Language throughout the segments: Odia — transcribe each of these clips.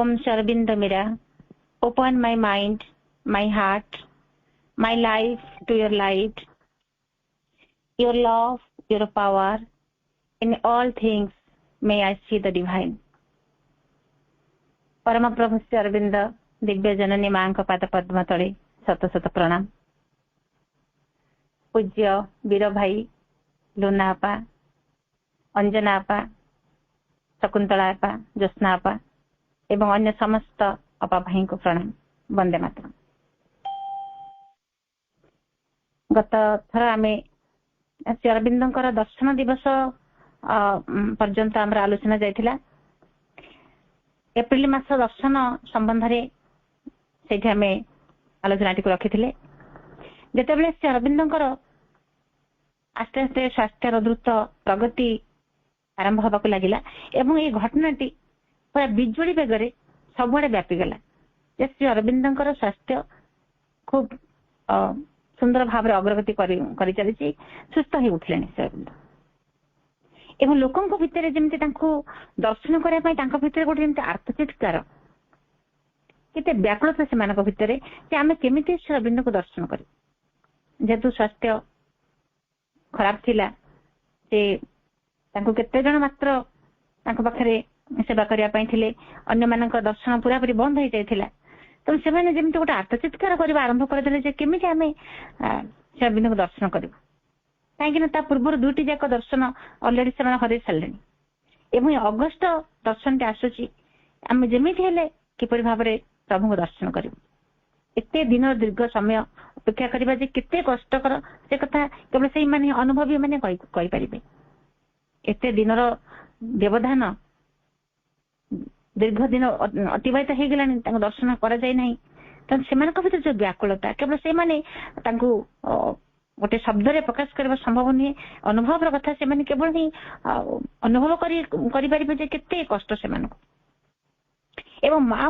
Om Sri Aurobindo Mira, open my mind, my heart, my life to your light, your love, your power, in all things may I see the divine. परम प्रभु श्री अरविंद दिव्य जननी मां को पाद पद्म तले शत शत प्रणाम। पूज्य वीर भाई लुना आपा, अंजना आपा, शकुंतला आपा, ज्योत्स्ना आपा एवं अन्य समस्त अपा भाई को प्रणाम। वंदे मातरम। गत थर आमे श्री अरविंदर दर्शन दिवस पर्यंत आम आलोचना जाइथिला। एप्रिल मास दर्शन संबंध से आलोचना टी रखी। जिते श्री अरविंदर आस्ते आस्ते स्वास्थ्य द्रुत प्रगति आरंभ होगा लगिला एवं ये घटनाटी पूरा बिजुड़ी बेगर सबुआड़े व्यापीगला। श्री अरविंदर स्वास्थ्य खूब सुंदर भाव अग्रगति कर चली सुस्थ हो उठिले श्री अरविंद एवं लोकों भितर जमी दर्शन करने भितर गोटे जमी आर्तचित्कार केते व्याकुलता से भितर आम केमी श्री अरविंद को दर्शन कर जेहेतु स्वास्थ्य खराब थिला से केते जन मात्र पाखे सेवा करने अन्य मान दर्शन पूरा पूरी बंद हो जाता। तो से जमी गोटे आर्तचित्कार करने आरंभ करदे केमी आम श्री अरविंद को दर्शन करूँ कहीं पूर्व दुईटी जाक दर्शन अलरेडी से हर सारे एवं अगस्ट दर्शन टे आसूची आम जमी किपर भाव प्रभु को दर्शन करूँ। एत दिन दीर्घ समय अपेक्षा करवा केते कष्टकर से कथा केवल से माने अनुभवी मैंने कहींपारे। एत दिन व्यवधान दीर्घ दिन अतिवाहित हो गला दर्शन करा जाए नहीं। तो से भर जो व्याकुलता केवल से गोटे शब्द रे प्रकाश करने संभव नुहे। अनुभव कथा से केवल ही अनुभव करें केते कष्ट से एवं माँ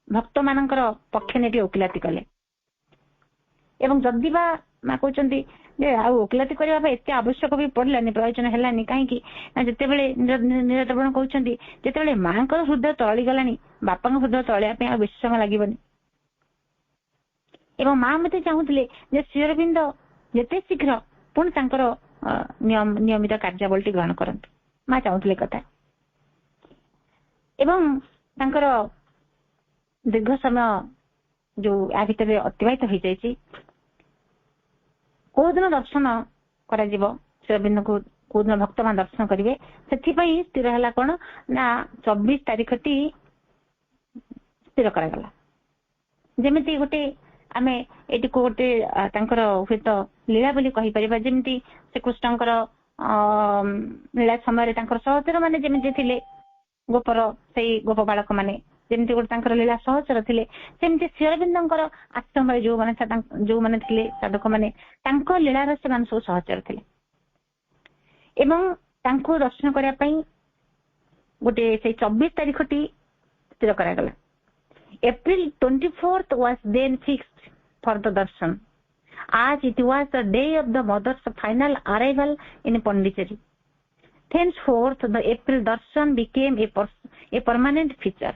भक्त मान पक्ष ने ओकिलाती कले एवं जदि बा माँ कहते ओकिलाती करने एत आवश्यक भी पड़ानी प्रयोजन है कहीं जिते नीरद्रवण कहते जिते माँ को हृदय तली गला बापा हृदय तलिया बेसी समय लगे एवं माँ मत चाहूले श्री अरविंद जिते शीघ्र पुणी नियमित कार्यावली ग्रहण करते माँ चाहूले कथा एवं दीर्घ समय जो या भर अतिवाहित हो जाए कौ दिन दर्शन कर श्री अरविंद को कौ दिन भक्त मान दर्शन करेंगे से स्थिर है कौन ना 24 तारीख टी स्थिर करागला। जमी गोटे आम ये गोटे हूँ तो लीला बोली कहीपर जमी श्री कृष्णकर लीला समय सहचर मैंने जमी थे गोपर से गोप बालक मैंने जमी गोटे लीला सहचर थे सेमती श्री अरविंदर आश्रम जो मैंने थे साधक मैंने लीलार से सब सहचर थे एवं दर्शन करने गोटे से 24 तारीख टी स्थिर करागला। April 24th was then fixed for the darshan, as it was the day of the mother's final arrival in Pondicherry. Thenceforth, the April darshan became a permanent feature.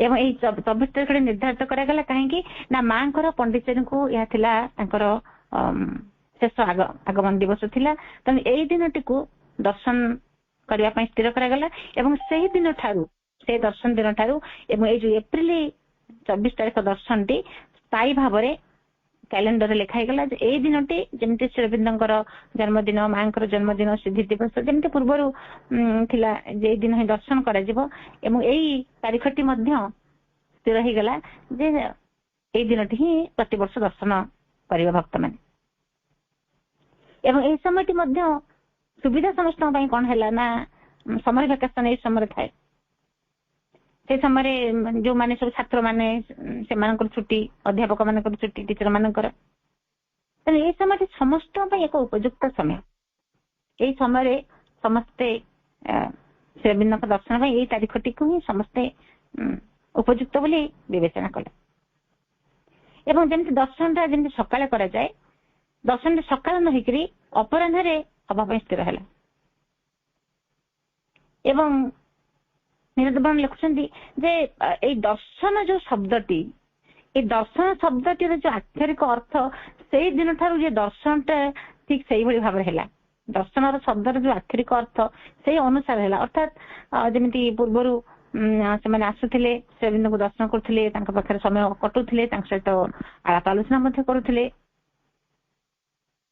एवं यही 24 तारीख निर्धारित करागला कहीं ना माँ पंडिचेरी को यह शेष आगमन दिवस थिला। तो यही दिन टी दर्शन करने स्थिर करागला एवं से दिन ठारू से दर्शन दिन ठारू एवं ये जो एप्रिल 24 तारीख दर्शन टी स्थायी भाव में कैलेंडर लिखाईगला यही दिन टी जमी श्री अरविंदर जन्मदिन माँ जन्मदिन सिद्धि दिवस जमी पूर्वर दिन ही दर्शन कर यही तारीख टी स्थिर हो गला जे दिन टी ही प्रति वर्ष दर्शन कर भक्त मैंने एवं यही समय सुविधा समस्त कौन है ना समर भैकेशन यही समय थाए से समय जो माने सब छात्र माने से छुट्टी अध्यापक मान छुट्टी टीचर मानकर ये समय समस्त एक उपयुक्त समय यही समय समस्ते श्री अरविंद दर्शन यही तारीख टी ही समस्ते उपयुक्त बोली विवेचना कले एवं जमी दर्शन जमी सकाଳେ कराए दर्शन सकाळ न होकर अपराह्न हवा स्थिर है एवं ନିରଦବନ ଲେଖୁଛନ୍ତି ଯେ ଏଇ ଦର୍ଶନ ଯୋଉ ଶବ୍ଦଟି, ଏଇ ଦର୍ଶନ ଶବ୍ଦଟିର ଯୋଉ ଆକ୍ଷରିକ ଅର୍ଥ ସେଇ ଦିନ ଠାରୁ ଯେ ଦର୍ଶନଟା ଠିକ ସେଇଭଳି ଭାବରେ ହେଲା। ଦର୍ଶନର ଶବ୍ଦର ଯୋଉ ଆକ୍ଷରିକ ଅର୍ଥ ସେଇ ଅନୁସାରେ ହେଲା। ଅର୍ଥାତ୍ ଯେମିତି ପୂର୍ବରୁ ସେମାନେ ଆସୁଥିଲେ, ଶ୍ରୀଅରବିନ୍ଦଙ୍କୁ ଦର୍ଶନ କରୁଥିଲେ, ତାଙ୍କ ପାଖରେ ସମୟ କଟୁଥିଲେ, ତାଙ୍କ ସହିତ ଆଳାପ ଆଲୋଚନା ମଧ୍ୟ କରୁଥିଲେ,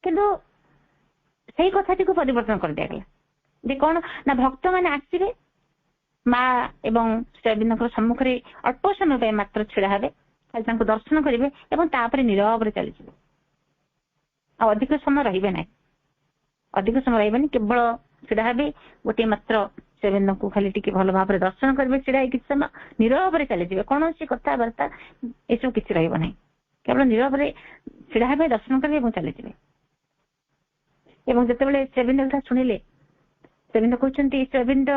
କିନ୍ତୁ ସେଇ କଥାଟିକୁ ପରିବର୍ତ୍ତନ କରିଦିଆଗଲା ଯେ କଣ ନା ଭକ୍ତମାନେ ଆସିବେ, ମା ଏବଂ ଶ୍ରୀଅରବିନ୍ଦଙ୍କ ସମ୍ମୁଖରେ ଅଳ୍ପ ସମୟ ପାଇଁ ମାତ୍ର ଛିଡା ହେବେ, ଖାଲି ତାଙ୍କୁ ଦର୍ଶନ କରିବେ ଏବଂ ତାପରେ ନୀରବରେ ଚାଲିଯିବେ, ଆଉ ଅଧିକ ସମୟ ରହିବେ ନାହିଁ। ଅଧିକ ସମୟ ରହିବେନି, କେବଳ ଛିଡା ହେବେ, ଗୋଟିଏ ମାତ୍ର ଶ୍ରୀଅରବିନ୍ଦଙ୍କୁ ଖାଲି ଟିକେ ଭଲ ଭାବରେ ଦର୍ଶନ କରିବେ, ଛିଡା ହେଇ କିଛି ସମୟ ନୀରବରେ ଚାଲିଯିବେ, କୌଣସି କଥାବାର୍ତ୍ତା ଏସବୁ କିଛି ରହିବ ନାହିଁ, କେବଳ ନୀରବରେ ଛିଡା ହେବେ, ଦର୍ଶନ କରିବେ ଏବଂ ଚାଲିଯିବେ। ଏବଂ ଯେତେବେଳେ ଶ୍ରୀଅରବିନ୍ଦ କଥା ଶୁଣିଲେ, ଶ୍ରୀଅରବିନ୍ଦ କହୁଛନ୍ତି, Sri Aurobindo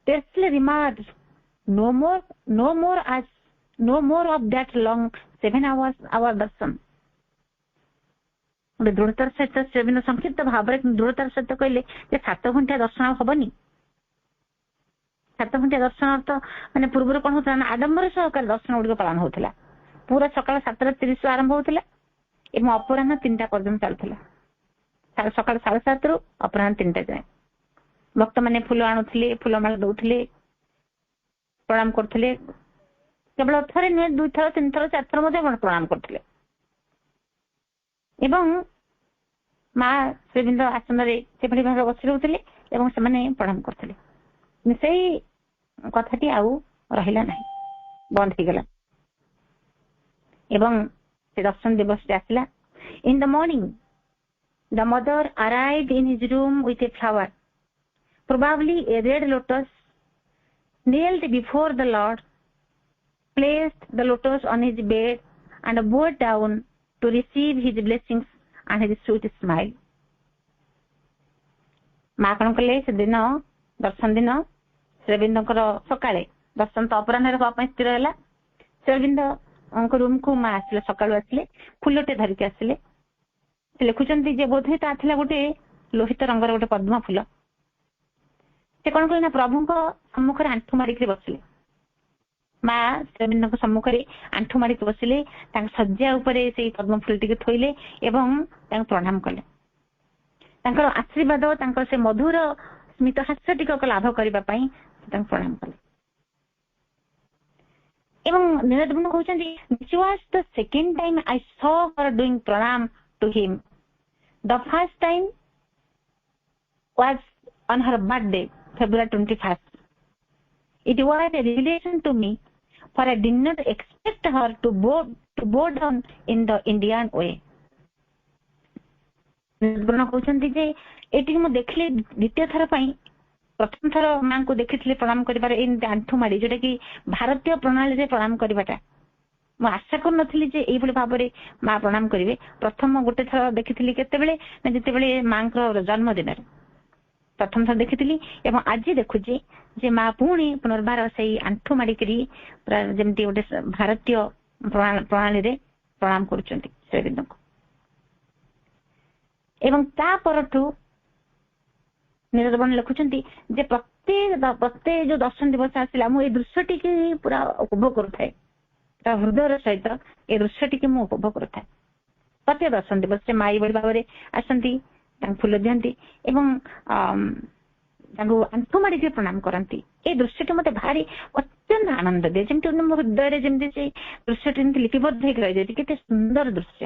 tersely remarked, no more of that long 7 hours our darshan. ଗୋଟେ ଦୃଢତାର ସହିତ ଶ୍ରୀଅରବିନ୍ଦ ସଂକ୍ଷିପ୍ତ ଭାବରେ ଦୃଢତାର ସହିତ କହିଲେ ଯେ 7 ଘଣ୍ଟିଆ ଦର୍ଶନ ହବନି। 7 ଘଣ୍ଟିଆ ଦର୍ଶନ ତ ମାନେ ପୂର୍ବରୁ କଣ ହଉଥିଲା ନା ଆଡମ୍ବର ସହକାରେ ଦର୍ଶନ ଗୁଡିକ ପାଳନ ହଉଥିଲା। ପୁରା ସକାଳ 7:30 ଆରମ୍ଭ ହଉଥିଲା ଏବଂ ଅପରାହ୍ନ 3ଟା ପର୍ଯ୍ୟନ୍ତ ଚାଲୁଥିଲା। ସକାଳ 7:30 ଅପରାହ୍ନ 3ଟା ଯାଏ ଭକ୍ତମାନେ ଫୁଲ ଆଣୁଥିଲେ, ଫୁଲମାଳ ଦଉଥିଲେ, ପ୍ରଣାମ କରୁଥିଲେ। କେବଳ ଥରେ ନୁହେଁ, 2 ଥର 3 ଥର 4 ଥର ମଧ୍ୟ ପ୍ରଣାମ କରୁଥିଲେ। ଏବଂ ମା ଶ୍ରୀଅରବିନ୍ଦ ଆସନରେ ସେଭଳି ଭାବରେ ବସି ରହୁଥିଲେ ଏବଂ ସେମାନେ ପ୍ରଣାମ କରୁଥିଲେ। ସେଇ କଥାଟି ଆଉ ରହିଲା ନାହିଁ, ବନ୍ଦ ହେଇଗଲା। ଏବଂ ସେ ଦର୍ଶନ ଦିବସଟି ଆସିଲା। In the morning, the mother arrived in his room with a flower, probably a red lotus, knelt before the Lord, placed the lotus on his bed and bowed down to receive his blessings and his sweet smile. ମା କଣ କଲେ, ସେଦିନ ଦର୍ଶନ ଦିନ ଶ୍ରୀଅରବିନ୍ଦଙ୍କର ସକାଳେ, ଦର୍ଶନ ତ ଅପରାହ୍ନରେ ହବା ପାଇଁ ସ୍ଥିର ହେଲା, ଶ୍ରୀଅରବିନ୍ଦଙ୍କ ରୁମକୁ ମା ଆସିଲେ, ସକାଳୁ ଆସିଲେ, ଫୁଲଟେ ଧରିକି ଆସିଲେ। ସେ ଲେଖୁଛନ୍ତି ଯେ ବୋଧହୁଏ ତା ଥିଲା ଗୋଟେ ଲୋହିତ ରଙ୍ଗର ଗୋଟେ ପଦ୍ମ ଫୁଲ। ସେ କଣ କଲେ ନା ପ୍ରଭୁଙ୍କ ସମ୍ମୁଖରେ ଆଣ୍ଠୁ ମାରିକି ବସିଲେ। ମା ଶ୍ରୀଅରବିନ୍ଦଙ୍କ ସମ୍ମୁଖରେ ଆଣ୍ଠୁ ମାରିକି ବସିଲେ, ତାଙ୍କ ଶଯ୍ୟା ଉପରେ ସେଇ ପଦ୍ମ ଫୁଲଟିକୁ ଥୋଇଲେ ଏବଂ ତାଙ୍କୁ ପ୍ରଣାମ କଲେ। ତାଙ୍କର ଆଶୀର୍ବାଦ, ତାଙ୍କର ସେ ମଧୁର ସ୍ମିତ ହାସ୍ୟ ଟିକକ ଲାଭ କରିବା ପାଇଁ ତାଙ୍କୁ ପ୍ରଣାମ କଲେ। ଏବଂ ନୀଳଦବନ କହୁଛନ୍ତି, this was the second time I saw her doing pranam to him. The first time was on her birthday, February 21st. It was a revelation to me, for I did not expect her to bow down in the Indian way. କହୁଛନ୍ତି ଯେ ଏଇଠି ମୁଁ ଦେଖିଲି ଦ୍ୱିତୀୟ ଥର ପାଇଁ, ପ୍ରଥମ ଥର ମାଙ୍କୁ ଦେଖିଥିଲି ପ୍ରଣାମ କରିବାର ଏମିତି ଆଣ୍ଠୁ ମାଡି, ଯୋଉଟା କି ଭାରତୀୟ ପ୍ରଣାଳୀରେ ପ୍ରଣାମ କରିବାଟା ମୁଁ ଆଶା କରୁନଥିଲି ଯେ ଏଇଭଳି ଭାବରେ ମା ପ୍ରଣାମ କରିବେ। ପ୍ରଥମ ଗୋଟେ ଥର ଦେଖିଥିଲି କେତେବେଳେ ନା ଯେତେବେଳେ ମାଙ୍କର ଜନ୍ମଦିନରେ ପ୍ରଥମ ଥର ଦେଖିଥିଲି, ଏବଂ ଆଜି ଦେଖୁଛି ଯେ ମା ପୁଣି ପୁନର୍ବାର ସେଇ ଆଣ୍ଠୁ ମାଡିକିରି ଯେମିତି ଗୋଟେ ଭାରତୀୟ ପ୍ରଣାଳୀରେ ପ୍ରଣାମ କରୁଛନ୍ତି ଶ୍ରୀଅରବିନ୍ଦଙ୍କୁ। ଏବଂ ତା ପରଠୁ ନୀଳଦବନ ଲେଖୁଛନ୍ତି ଯେ ପ୍ରତ୍ୟେକ ଯୋଉ ଦର୍ଶନ ଦିବସ ଆସିଲା, ମୁଁ ଏଇ ଦୃଶ୍ୟଟିକି ପୁରା ଉପଭୋଗ କରୁଥାଏ, ତା ହୃଦୟର ସହିତ ଏ ଦୃଶ୍ୟଟିକି ମୁଁ ଉପଭୋଗ କରୁଥାଏ। ପ୍ରତ୍ୟେକ ଦର୍ଶନ ଦିବସରେ ମା ଏଇଭଳି ଭାବରେ ଆସନ୍ତି, ତାଙ୍କୁ ଫୁଲ ଦିଅନ୍ତି ଏବଂ ତାଙ୍କୁ ଆଣ୍ଠୁ ମାଡିକି ପ୍ରଣାମ କରନ୍ତି। ଏଇ ଦୃଶ୍ୟଟି ମତେ ଭାରି ଅତ୍ୟନ୍ତ ଆନନ୍ଦ ଦିଏ, ଯେମିତି ମୋ ହୃଦୟରେ ଯେମିତି ସେଇ ଦୃଶ୍ୟଟି ଏମିତି ଲିପିବଦ୍ଧ ହେଇକି ରହିଯାଇଛି। କେତେ ସୁନ୍ଦର ଦୃଶ୍ୟ।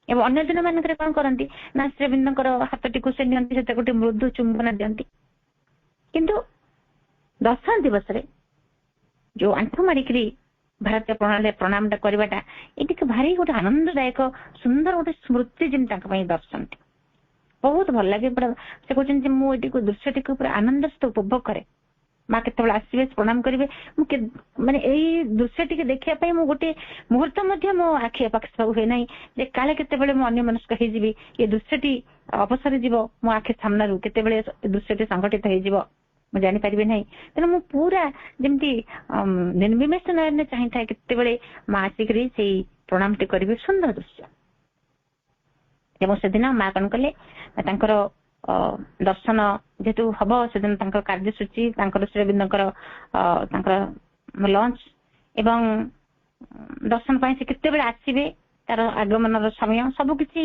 ଏବଂ ଅନ୍ୟ ଦିନ ମାନଙ୍କରେ କଣ କରନ୍ତି ନା ଶ୍ରୀଅରବିନ୍ଦଙ୍କର ହାତଟିକୁ ସେ ନିଅନ୍ତି, ସେତେ ଗୋଟେ ମୃଦୁ ଚୁମ୍ବନ ଦିଅନ୍ତି, କିନ୍ତୁ ଦର୍ଶନ ଦିବସରେ ଯୋଉ ଆଣ୍ଠୁ ମାଡିକିରି ଭାରତୀୟ ପ୍ରଣାଳୀରେ ପ୍ରଣାମଟା କରିବାଟା ଏଇଟିକୁ ଭାରି ଗୋଟେ ଆନନ୍ଦଦାୟକ ସୁନ୍ଦର ଗୋଟେ ସ୍ମୃତି, ଯେମିତି ତାଙ୍କ ପାଇଁ ଦର୍ଶନଟି ବହୁତ ଭଲ ଲାଗେ। ପୁରା ସେ କହୁଛନ୍ତି ଯେ ମୁଁ ଏଇଟିକୁ ଦୃଶ୍ୟଟିକୁ ପୁରା ଆନନ୍ଦ ସହିତ ଉପଭୋଗ କରେ। ମା କେତେବେଳେ ଆସିବେ, ପ୍ରଣାମ କରିବେ, ମୁଁ ମାନେ ଏଇ ଦୃଶ୍ୟଟିକୁ ଦେଖିବା ପାଇଁ ମୁଁ ଗୋଟେ ମୁହୂର୍ତ୍ତ ମଧ୍ୟ ମୋ ଆଖି ପାଖ ହୁଏ ନାହିଁ ଯେ କାଳେ କେତେବେଳେ ମୁଁ ଅନ୍ୟମନସ୍କ ହେଇଯିବି, ଏ ଦୃଶ୍ୟଟି ଅବସର ଯିବ ମୋ ଆଖି ସାମ୍ନାରୁ, କେତେବେଳେ ଏ ଦୃଶ୍ୟଟି ସଂଘଟିତ ହେଇଯିବ ମୁଁ ଜାଣିପାରିବି ନାହିଁ। ତେଣୁ ମୁଁ ପୁରା ଯେମିତି ନିର୍ବିମେଷ ନୟନରେ ଚାହିଁଥାଏ କେତେବେଳେ ମା ଆସିକରି ସେଇ ପ୍ରଣାମଟି କରିବେ। ସୁନ୍ଦର ଦୃଶ୍ୟ। ଏବଂ ସେଦିନ ମା କଣ କଲେ, ତାଙ୍କର ଦର୍ଶନ ଯେହେତୁ ହବ ସେଦିନ ତାଙ୍କର କାର୍ଯ୍ୟସୂଚୀ, ତାଙ୍କର ଶ୍ରୀଅରବିନ୍ଦଙ୍କର ତାଙ୍କର ଲଞ୍ଚ ଏବଂ ଦର୍ଶନ ପାଇଁ ସେ କେତେବେଳେ ଆସିବେ, ତାର ଆଗମନର ସମୟ ସବୁକିଛି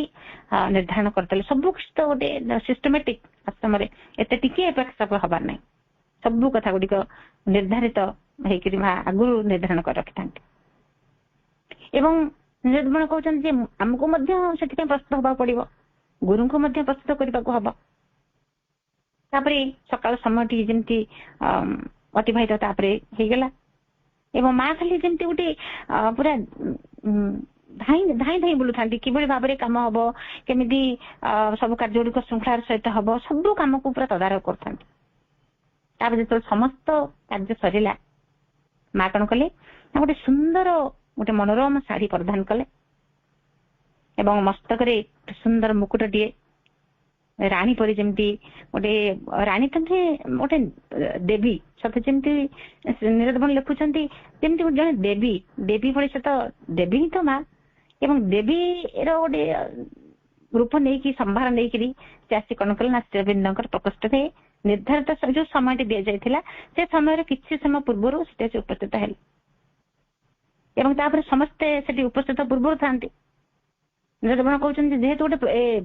ନିର୍ଦ୍ଧାରଣ କରିଦେଲେ। ସବୁ କିଛି ତ ଗୋଟେ ସିଷ୍ଟମେଟିକ ଆଶ୍ରମରେ ଏତେ ଟିକେ ଏପାଖ ହବାର ନାହିଁ। ସବୁ କଥା ଗୁଡିକ ନିର୍ଦ୍ଧାରିତ ହେଇକିରି ମା ଆଗରୁ ନିର୍ଦ୍ଧାରଣ କରି ରଖିଥାନ୍ତି। ଏବଂ ନିର୍ଦ୍ଦେଶ କହୁଛନ୍ତି ଯେ ଆମକୁ ମଧ୍ୟ ସେଥିପାଇଁ ପ୍ରସ୍ତୁତ ହବାକୁ ପଡିବ, ଗୁରୁଙ୍କୁ ମଧ୍ୟ ପ୍ରସ୍ତୁତ କରିବାକୁ ହବ। ତାପରେ ସକାଳ ସମୟଟି ଯେମିତି ଅତିବାହିତ ତାପରେ ହେଇଗଲା ଏବଂ ମା ଖାଲି ଯେମିତି ଗୋଟେ ପୁରା ଧାଇଁ ଧାଇଁ ବୁଲୁଥାନ୍ତି, କିଭଳି ଭାବରେ କାମ ହବ, କେମିତି ସବୁ କାର୍ଯ୍ୟ ଗୁଡିକ ଶୃଙ୍ଖଳାର ସହିତ ହବ, ସବୁ କାମକୁ ପୁରା ତଦାରଖ କରୁଥାନ୍ତି। ତାପରେ ଯେତେବେଳେ ସମସ୍ତ କାର୍ଯ୍ୟ ସରିଲା, ମା କଣ କଲେ ନା ଗୋଟେ ସୁନ୍ଦର ଗୋଟେ ମନୋରମ ଶାଢୀ ପରିଧାନ କଲେ ଏବଂ ମସ୍ତକରେ ସୁନ୍ଦର ମୁକୁଟଟିଏ, ରାଣୀ ପରି ଯେମିତି ଗୋଟେ ରାଣୀ ତ ଗୋଟେ ଦେବୀ ସତେ ଯେମିତି ନିରଦମଣି ଲେଖୁଛନ୍ତି ଯେମିତି ଜଣେ ଦେବୀ, ଦେବୀ ଭଳି ସେ ତ ଦେବୀ ହିଁ ତ ମା। ଏବଂ ଦେବୀର ଗୋଟେ ରୂପ ନେଇକି ସମ୍ଭାର ନେଇକିରି ସେ ଆସି କଣ କଲେ ନା ଶ୍ରୀଅରବିନ୍ଦଙ୍କର ପ୍ରକୋଷ୍ଠରେ ନିର୍ଦ୍ଧାରିତ ଯୋଉ ସମୟଟି ଦିଆଯାଇଥିଲା ସେ ସମୟରେ କିଛି ସମୟ ପୂର୍ବରୁ ସେଠି ଉପସ୍ଥିତ ହେଲେ ଏବଂ ତାପରେ ସମସ୍ତେ ସେଠି ଉପସ୍ଥିତ ପୂର୍ବରୁ ଥାନ୍ତି। ନିରଦମଣି କହୁଛନ୍ତି ଯେହେତୁ ଗୋଟେ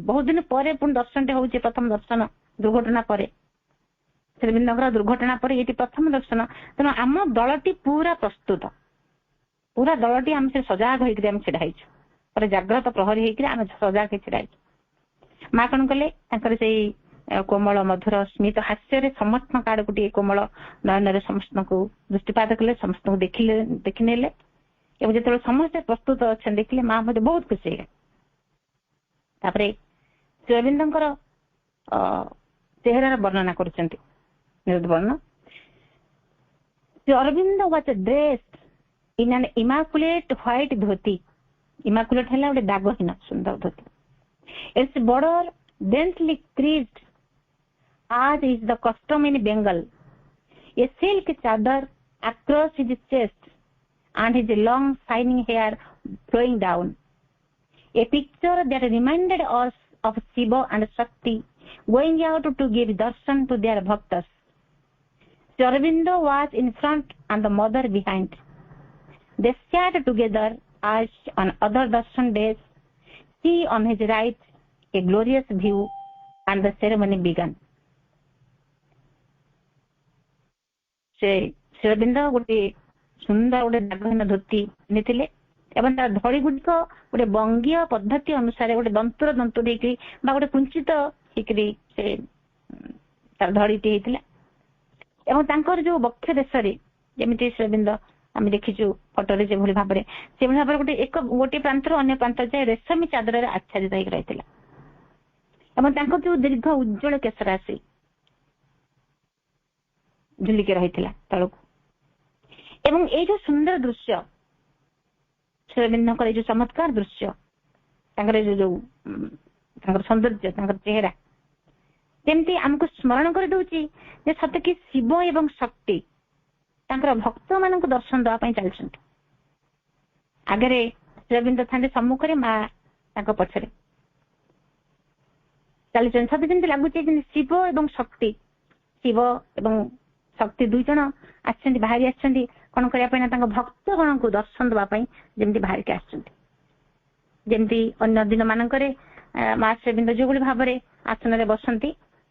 ବହୁତ ଦିନ ପରେ ପୁଣି ଦର୍ଶନଟି ହଉଛି, ପ୍ରଥମ ଦର୍ଶନ ଦୁର୍ଘଟଣା ପରେ, ଶ୍ରୀଅରବିନ୍ଦଙ୍କର ଦୁର୍ଘଟଣା ପରେ ଏଇଟି ପ୍ରଥମ ଦର୍ଶନ, ତେଣୁ ଆମ ଦଳଟି ପୁରା ପ୍ରସ୍ତୁତ, ପୁରା ଦଳଟି ଆମେ ସେ ସଜାଗ ହେଇକିରି ଆମେ ଛିଡା ହେଇଛୁ, ପରେ ଜାଗ୍ରତ ପ୍ରହରୀ ହେଇକିରି ଆମେ ସଜାଗ ହେଇ ଛିଡା ହେଇଛୁ। ମା କଣ କଲେ ତାଙ୍କର ସେଇ କୋମଳ ମଧୁର ସ୍ମିତ ହାସ୍ୟରେ ସମସ୍ତଙ୍କ ଆଡକୁ ଟିକେ କୋମଳ ନୟନରେ ସମସ୍ତଙ୍କୁ ଦୃଷ୍ଟିପାତ କଲେ, ସମସ୍ତଙ୍କୁ ଦେଖିନେଲେ ଏବଂ ଯେତେବେଳେ ସମସ୍ତେ ପ୍ରସ୍ତୁତ ଅଛନ୍ତି ଦେଖିଲେ ମା ମଧ୍ୟ ବହୁତ ଖୁସି ହେଇଗଲେ। ତାପରେ ଶ୍ରୀଅରବିନ୍ଦଙ୍କର ଚେହେରାର ବର୍ଣ୍ଣନା କରୁଛନ୍ତି ନିରଦମଣି। Sri Aurobindo was dressed in an immaculate white dhoti. Immaculate ହେଲା ଗୋଟେ ଦାଗହୀନ ସୁନ୍ଦର dhoti. Its border densely creased as is the custom in Bengal. A silk chadar across his chest and his long shining hair flowing down. A picture that reminded us of Shiva and Shakti going out to give darshan to their bhaktas. Sri Aurobindo was in front and the mother behind. They sat together as on other darshan days, he on his right, a glorious view, and the ceremony began. ସେ ଶ୍ରୀଅରବିନ୍ଦ ଗୋଟେ ସୁନ୍ଦର ଗୋଟେ ଦାଗହୀନ ଧୋତି ପିନ୍ଧିଥିଲେ ଏବଂ ତାର ଧଡ଼ି ଗୁଡିକ ଗୋଟେ ବଙ୍ଗୀୟ ପଦ୍ଧତି ଅନୁସାରେ ଗୋଟେ ଦନ୍ତୁର ଦନ୍ତୁ ଦେଇକି ବା ଗୋଟେ କୁଞ୍ଚିତ ହେଇକିରି ସେ ତାର ଧଡ଼ିଟି ହେଇଥିଲା ଏବଂ ତାଙ୍କର ଯୋଉ ବକ୍ଷ ଦେଶରେ ଯେମିତି ଶ୍ରୀଅରବିନ୍ଦ ଆମେ ଦେଖିଛୁ ଫଟୋରେ ଯେଭଳି ଭାବରେ ସେଭଳି ଭାବରେ ଗୋଟେ ପ୍ରାନ୍ତରୁ ଅନ୍ୟ ପ୍ରାନ୍ତ ଯାଏ ରେଶମୀ ଚାଦରରେ ଆଚ୍ଛାଦିତ ହେଇକି ରହିଥିଲା ଏବଂ ତାଙ୍କର ଯୋଉ ଦୀର୍ଘ ଉଜ୍ଜ୍ୱଳ କେଶ ରାଶି ଝୁଲିକି ରହିଥିଲା ତଳକୁ। ଏବଂ ଏଇ ଯୋଉ ସୁନ୍ଦର ଦୃଶ୍ୟ ଶ୍ରୀଅରବିନ୍ଦଙ୍କର ଏଇ ଯୋଉ ଚମତ୍କାର ଦୃଶ୍ୟ, ତାଙ୍କର ଯୋଉ ତାଙ୍କର ସୌନ୍ଦର୍ଯ୍ୟ, ତାଙ୍କର ଚେହେରା ଯେମିତି ଆମକୁ ସ୍ମରଣ କରିଦଉଛି ଯେ ସତେ କି ଶିବ ଏବଂ ଶକ୍ତି ତାଙ୍କର ଭକ୍ତ ମାନଙ୍କୁ ଦର୍ଶନ ଦେବା ପାଇଁ ଚାଲିଛନ୍ତି। ଆଗରେ ଶ୍ରୀଅରବିନ୍ଦ ଥାନ୍ତି, ସମ୍ମୁଖରେ ମା ତାଙ୍କ ପଛରେ ଚାଲିଛନ୍ତି। ସତେ ଯେମିତି ଲାଗୁଛି ଯେମିତି ଶିବ ଏବଂ ଶକ୍ତି, ଶିବ ଏବଂ ଶକ୍ତି ଦୁଇ ଜଣ ଆସିଛନ୍ତି, ବାହାରି ଆସିଛନ୍ତି କଣ କରିବା ପାଇଁ ନା ତାଙ୍କ ଭକ୍ତ ଗଣଙ୍କୁ ଦର୍ଶନ ଦେବା ପାଇଁ ଯେମିତି ବାହାରିକି ଆସିଛନ୍ତି। ଯେମିତି ଅନ୍ୟ ଦିନ ମାନଙ୍କରେ ମା ଶ୍ରୀଅରବିନ୍ଦ ଯୋଉଭଳି ଭାବରେ ଆସନରେ ବସନ୍ତି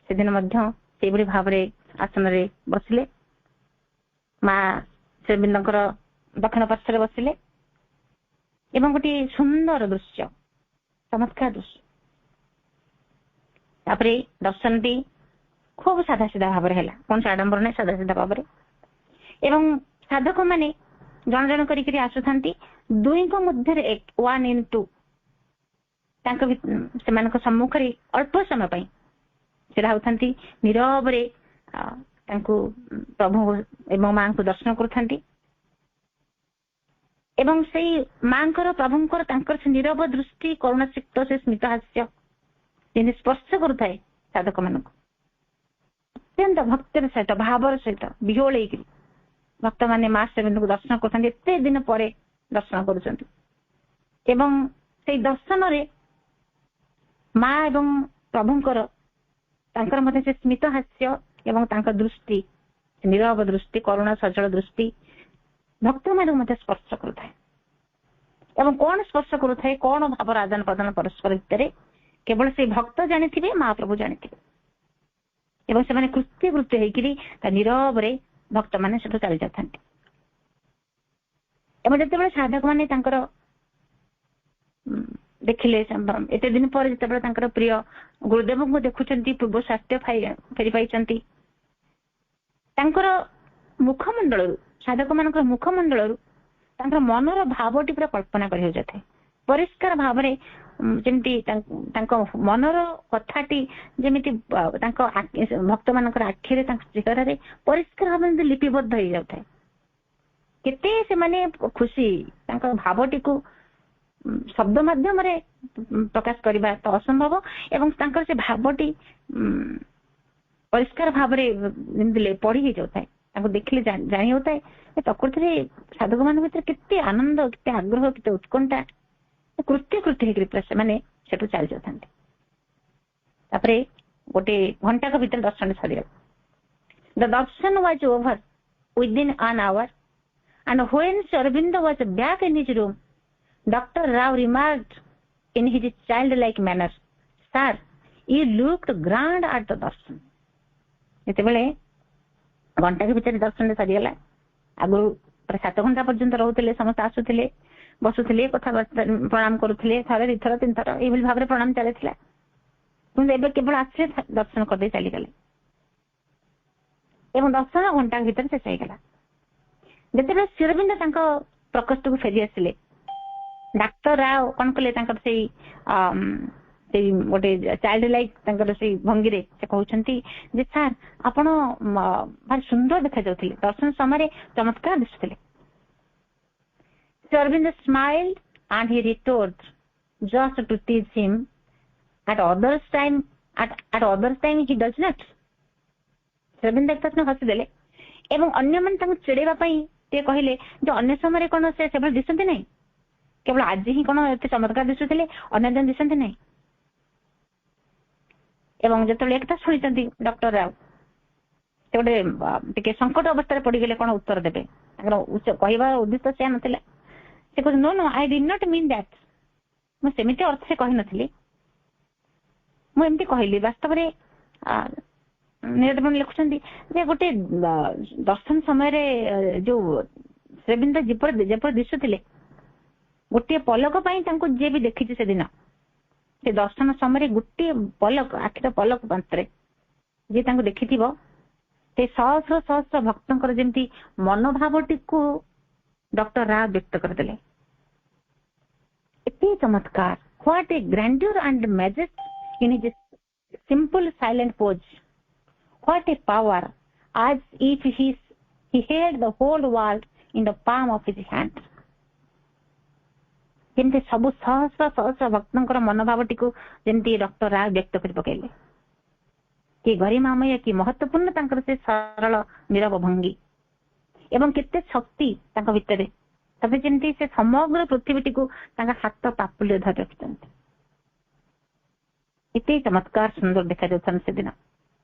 ସେଦିନ ମଧ୍ୟ ସେଇଭଳି ଭାବରେ ଆସନରେ ବସିଲେ। ମା ଶ୍ରୀଅରବିନ୍ଦଙ୍କର ଦକ୍ଷିଣ ପାର୍ଶ୍ୱରେ ବସିଲେ ଏବଂ ଗୋଟିଏ ସୁନ୍ଦର ଦୃଶ୍ୟ, ଚମତ୍କାର ଦୃଶ୍ୟ। ତାପରେ ଦର୍ଶନଟି ଖୁବ ସାଧା ସିଧା ଭାବରେ ହେଲା, କୌଣସି ଆଡମ୍ବର ନାହିଁ, ସାଧା ସିଧା ଭାବରେ। ଏବଂ ସାଧକ ମାନେ ଜଣ ଜଣ କରିକି ଆସୁଥାନ୍ତି, ଦୁଇଙ୍କ ମଧ୍ୟରେ 1:2 ତାଙ୍କ ସେମାନଙ୍କ ସମ୍ମୁଖରେ ଅଳ୍ପ ସମୟ ପାଇଁ ଛିଡା ହଉଥାନ୍ତି, ନୀରବରେ ତାଙ୍କୁ ପ୍ରଭୁ ଏବଂ ମାଙ୍କୁ ଦର୍ଶନ କରୁଥାନ୍ତି। ଏବଂ ସେଇ ମାଙ୍କର ପ୍ରଭୁଙ୍କର ତାଙ୍କର ସେ ନୀରବ ଦୃଷ୍ଟି, କରୁଣାସିକ୍ତ ସେ ସ୍ମିତ ହାସ୍ୟ ଯେମିତି ସ୍ପର୍ଶ କରୁଥାଏ ସାଧକ ମାନଙ୍କୁ ଅତ୍ୟନ୍ତ ଭକ୍ତିର ସହିତ, ଭାବର ସହିତ ବିହୋଳେଇକିରି ଭକ୍ତମାନେ ମା ଶ୍ରୀଅରବିନ୍ଦଙ୍କୁ ଦର୍ଶନ କରୁଥାନ୍ତି। ଏତେ ଦିନ ପରେ ଦର୍ଶନ କରୁଛନ୍ତି ଏବଂ ସେଇ ଦର୍ଶନରେ ମା ଏବଂ ପ୍ରଭୁଙ୍କର ତାଙ୍କର ମଧ୍ୟ ସେ ସ୍ମିତ ହାସ୍ୟ ଏବଂ ତାଙ୍କ ଦୃଷ୍ଟି, ନୀରବ ଦୃଷ୍ଟି, କରୁଣା ସଜଳ ଦୃଷ୍ଟି ଭକ୍ତମାନଙ୍କୁ ମଧ୍ୟ ସ୍ପର୍ଶ କରୁଥାଏ। ଏବଂ କଣ ସ୍ପର୍ଶ କରୁଥାଏ, କଣ ଭାବର ଆଦାନ ପ୍ରଦାନ ପରସ୍ପର ଭିତରେ କେବଳ ସେଇ ଭକ୍ତ ଜାଣିଥିବେ, ମହାପ୍ରଭୁ ଜାଣିଥିବେ। ଏବଂ ସେମାନେ କୃତ୍ୟ ହେଇକିରି ତା ନୀରବରେ ଭକ୍ତମାନେ ସେଠୁ ଚାଲି ଯାଉଥାନ୍ତି। ଏବଂ ଯେତେବେଳେ ସାଧକ ମାନେ ତାଙ୍କର ଦେଖିଲେ, ଏତେ ଦିନ ପରେ ଯେତେବେଳେ ତାଙ୍କର ପ୍ରିୟ ଗୁରୁଦେବଙ୍କୁ ଦେଖୁଛନ୍ତି, ପୂର୍ବ ସ୍ୱାସ୍ଥ୍ୟ ଫେରି ପାଇଛନ୍ତି, ତାଙ୍କର ମୁଖମଣ୍ଡଳରୁ, ସାଧକ ମାନଙ୍କର ମୁଖମଣ୍ଡଳରୁ ତାଙ୍କର ମନର ଭାବଟି ପୁରା କଳ୍ପନା କରି ହୋଇଯାଇଥାଏ। ପରିଷ୍କାର ଭାବରେ ଯେମିତି ତାଙ୍କ ମନର କଥାଟି ଯେମିତି ତାଙ୍କ ଭକ୍ତ ମାନଙ୍କର ଆଖିରେ, ତାଙ୍କ ଚେହେରାରେ ପରିଷ୍କାର ଭାବରେ ଯେମିତି ଲିପିବଦ୍ଧ ହେଇଯାଉଥାଏ। କେତେ ସେମାନେ ଖୁସି, ତାଙ୍କ ଭାବଟିକୁ ଶବ୍ଦ ମାଧ୍ୟମରେ ପ୍ରକାଶ କରିବା ତ ଅସମ୍ଭବ। ଏବଂ ତାଙ୍କର ସେ ଭାବଟି ପରିଷ୍କାର ଭାବରେ ଯେମିତି ପଢି ହେଇଯାଉଥାଏ, ତାଙ୍କୁ ଦେଖିଲେ ଜାଣି ହେଉଥାଏ ପ୍ରକୃତିରେ ସାଧକ ମାନଙ୍କ ଭିତରେ କେତେ ଆନନ୍ଦ, କେତେ ଆଗ୍ରହ, କେତେ ଉତ୍କଣ୍ଠା, କୃତ୍ୟ ହେଇକରି ସେମାନେ ସେଠୁ ଚାଲି ଯାଉଥାନ୍ତି। ତାପରେ ଗୋଟେ ଘଣ୍ଟାକ ଭିତରେ ଦର୍ଶନ ସରିଗଲା। ଦ ଦର୍ଶନ was over within an hour and when Sri Aurobindo was back in his room, Dr. Rao remarked in his childlike manner, "Sir, you looked grand at the darshan." ଯେତେବେଳେ ଘଣ୍ଟାକ ଭିତରେ ଦର୍ଶନ ସରିଗଲା, ଆଗରୁ ପ୍ରାୟ 7 ଘଣ୍ଟା ପର୍ଯ୍ୟନ୍ତ ରହୁଥିଲେ, ସମସ୍ତେ ଆସୁଥିଲେ, ବସୁଥିଲେ, କଥାବାର୍ତ୍ତା, ପ୍ରଣାମ କରୁଥିଲେ, ଥରେ 2 ଥର 3 ଥର ଏଇଭଳି ଭାବରେ ପ୍ରଣାମ ଚାଲିଥିଲା। କିନ୍ତୁ ଏବେ କେବଳ ଆସିଲେ, ଦର୍ଶନ କରିଦେଇ ଚାଲିଗଲେ ଏବଂ ଦର୍ଶନ ଘଣ୍ଟା ଭିତରେ ଶେଷ ହେଇଗଲା। ଯେତେବେଳେ ଶ୍ରୀ ଅରବିନ୍ଦ ତାଙ୍କ ପ୍ରକୋଷ୍ଠକୁ ଫେରି ଆସିଲେ, ଡାକ୍ତର ରାଓ କଣ କଲେ, ତାଙ୍କର ସେଇ ଗୋଟେ ଚାଇଲ୍ଡ ଲାଇକ୍ ତାଙ୍କର ସେଇ ଭଙ୍ଗୀରେ ସେ କହୁଛନ୍ତି ଯେ, ସାର୍ ଆପଣ ଭାରି ସୁନ୍ଦର ଦେଖାଯାଉଥିଲେ, ଦର୍ଶନ ସମୟରେ ଚମତ୍କାର ଦିଶୁଥିଲେ। Shri Arvind smiled and he retorted just to tease him. At others time he does not. Shri Arvind ଏକଥା ହସିଦେଲେ ଏବଂ ଅନ୍ୟମାନେ ତାଙ୍କୁ ଚିଡେଇବା ପାଇଁ ସେ କହିଲେ ଯେ ଅନ୍ୟ ସମୟରେ କଣ ସେ ସେଭଳି ଦିଶନ୍ତି ନାହିଁ, କେବଳ ଆଜି ହିଁ କଣ ଏତେ ଚମତ୍କାର ଦିଶୁଥିଲେ, ଅନ୍ୟ ଦିନ ଦିଶନ୍ତି ନାହିଁ। ଏବଂ ଯେତେବେଳେ ଏକଥା ଶୁଣିଛନ୍ତି ଡକ୍ଟର ରାଓ, ସେ ଗୋଟେ ଟିକେ ସଙ୍କଟ ଅବସ୍ଥାରେ ପଡିଗଲେ, କଣ ଉତ୍ତର ଦେବେ, ତାଙ୍କର କହିବାର ଉଦ୍ଦେଶ୍ୟ ସେୟା ନଥିଲା। ସେ କହୁଛନ୍ତି, "No, I did not mean that." ମୁଁ ସେମିତି ଅର୍ଥରେ କହିନଥିଲି, ମୁଁ ଏମିତି କହିଲି। ବାସ୍ତବରେ ନିରଦମଣି ଲେଖୁଛନ୍ତି ଯେ ଗୋଟେ ଦର୍ଶନ ସମୟରେ ଯୋଉ ଶ୍ରୀଅରବିନ୍ଦ ଯେପରି ଦିଶୁଥିଲେ, ଗୋଟିଏ ପଲକ ପାଇଁ ତାଙ୍କୁ ଯିଏ ବି ଦେଖିଛି ସେଦିନ, ସେ ଦର୍ଶନ ସମୟରେ ଗୋଟିଏ ପଲକ, ଆଖିର ପଲକ ମାତ୍ରେ ଯିଏ ତାଙ୍କୁ ଦେଖିଥିବ, ସେ ସହସ୍ର ସହସ୍ର ଭକ୍ତଙ୍କର ଯେମିତି ମନୋଭାବଟିକୁ ଡକ୍ଟର ରାଓ ବ୍ୟକ୍ତ କରିଦେଲେ। ଏତେ ଚମତ୍କାର, what a grandeur and majesty in his simple silent pose, what a power, as if he held the whole world in the palm of his hand. ଯେମିତି ସବୁ ସହସ୍ର ସହସ୍ର ଭକ୍ତଙ୍କର ମନୋଭାବଟିକୁ ଯେମିତି ଡକ୍ଟର ରାଓ ବ୍ୟକ୍ତ କରି ପକେଇଲେ। କି ଗରିମାମୟ, କି ମହତ୍ୱପୂର୍ଣ୍ଣ ତାଙ୍କର ସେ ସରଳ ନୀରବ ଭଙ୍ଗୀ ଏବଂ କେତେ ଶକ୍ତି ତାଙ୍କ ଭିତରେ, ତବେ ଯେମିତି ସେ ସମଗ୍ର ପୃଥିବୀଟିକୁ ତାଙ୍କ ହାତ ପାପୁଲିରେ ଧରି ରଖିଛନ୍ତି। ଏତେ ଚମତ୍କାର ସୁନ୍ଦର ଦେଖାଯାଉଛନ୍ତି ସେଦିନ।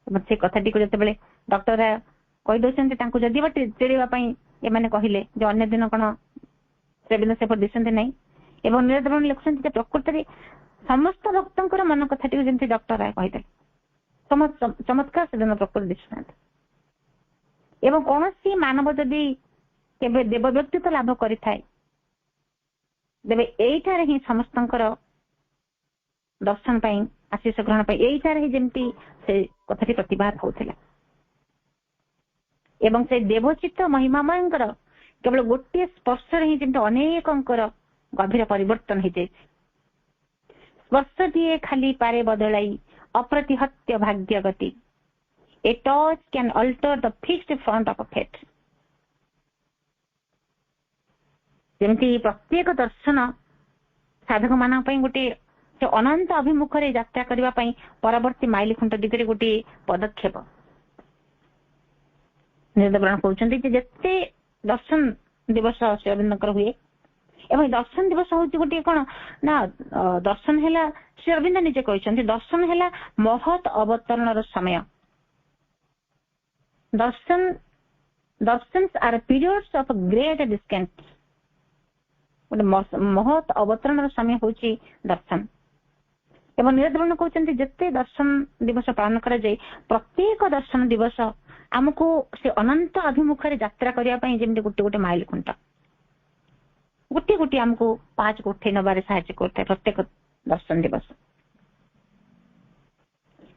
ଏବଂ ସେ କଥାଟିକୁ ଯେତେବେଳେ ଡକ୍ଟର ରାଓ କହିଦଉଛନ୍ତି, ତାଙ୍କୁ ଯଦି ବା ଚିଡେଇବା ପାଇଁ ଏମାନେ କହିଲେ ଯେ ଅନ୍ୟ ଦିନ କଣ ଶ୍ରୀଅରବିନ୍ଦ ସେପରି ଦିଶନ୍ତି ନାହିଁ। ଏବଂ ନିରଦମଣି ଲେଖୁଛନ୍ତି ଯେ ପ୍ରକୃତରେ ସମସ୍ତ ଭକ୍ତଙ୍କର ମନ କଥାଟିକୁ ଯେମିତି ଡକ୍ଟର ରାୟ କହିଦେଲେ, ଚମତ୍କାର ସେଦିନ ପ୍ରକୃତି ଦିଶୁନାହାନ୍ତି। ଏବଂ କୌଣସି ମାନବ ଯଦି କେବେ ଦେବ ବ୍ୟକ୍ତିତ୍ୱ ଲାଭ କରିଥାଏ, ତେବେ ଏଇଠାରେ ହିଁ ସମସ୍ତଙ୍କର ଦର୍ଶନ ପାଇଁ, ଆଶୀଷ ଗ୍ରହଣ ପାଇଁ ଏଇଠାରେ ହିଁ ଯେମିତି ସେ କଥାଟି ପ୍ରତିବାଦ ହଉଥିଲା। ଏବଂ ସେ ଦେବଚିତ୍ତ ମହିମାମୟଙ୍କର କେବଳ ଗୋଟିଏ ସ୍ପର୍ଶରେ ହିଁ ଯେମିତି ଅନେକଙ୍କର ଗଭୀର ପରିବର୍ତ୍ତନ ହେଇଯାଇଛି। ସ୍ପର୍ଶଟିଏ ଖାଲି ପାରେ ବଦଳାଇ ଅପ୍ରତିହତ୍ୟ ଭାଗ୍ୟ ଗତି। A touch can alter the fixed front of a fate. ଯେମିତି ପ୍ରତ୍ୟେକ ଦର୍ଶନ ସାଧକ ମାନଙ୍କ ପାଇଁ ଗୋଟିଏ ସେ ଅନନ୍ତ ଅଭିମୁଖରେ ଯାତ୍ରା କରିବା ପାଇଁ ପରବର୍ତ୍ତୀ ମାଇଲ ଖୁଣ୍ଟ ଦିଗରେ ଗୋଟିଏ ପଦକ୍ଷେପ। ନିରଦମଣି କହୁଛନ୍ତି ଯେ ଯେତେ ଦର୍ଶନ ଦିବସ ଶ୍ରୀଅରବିନ୍ଦଙ୍କର ହୁଏ ଏବଂ ଦର୍ଶନ ଦିବସ ହଉଛି ଗୋଟିଏ କଣ ନା ଦର୍ଶନ ହେଲା, ଶ୍ରୀ ଅରବିନ୍ଦ ନିଜେ କହିଛନ୍ତି ଦର୍ଶନ ହେଲା ମହତ୍ ଅବତରଣର ସମୟ। ଦର୍ଶନ ଆର୍ ପିରିୟଡ୍ସ ଅଫ୍ ଗ୍ରେଟ୍ ଡିସ୍କେଣ୍ଟ। ଗୋଟେ ମହତ୍ ଅବତରଣର ସମୟ ହଉଛି ଦର୍ଶନ। ଏବଂ ନିରଦବର୍ଣ୍ଣ କହୁଛନ୍ତି ଯେତେ ଦର୍ଶନ ଦିବସ ପାଳନ କରାଯାଏ, ପ୍ରତ୍ୟେକ ଦର୍ଶନ ଦିବସ ଆମକୁ ସେ ଅନନ୍ତ ଅଭିମୁଖରେ ଯାତ୍ରା କରିବା ପାଇଁ ଯେମିତି ଗୋଟେ ଗୋଟେ ମାଇଲ ଖୁଣ୍ଟ, ଗୋଟିଏ ଗୋଟିଏ ଆମକୁ ପାହାଚକୁ ଉଠେଇ ନେବାରେ ସାହାଯ୍ୟ କରିଥାଏ ପ୍ରତ୍ୟେକ ଦର୍ଶନ ଦିବସ।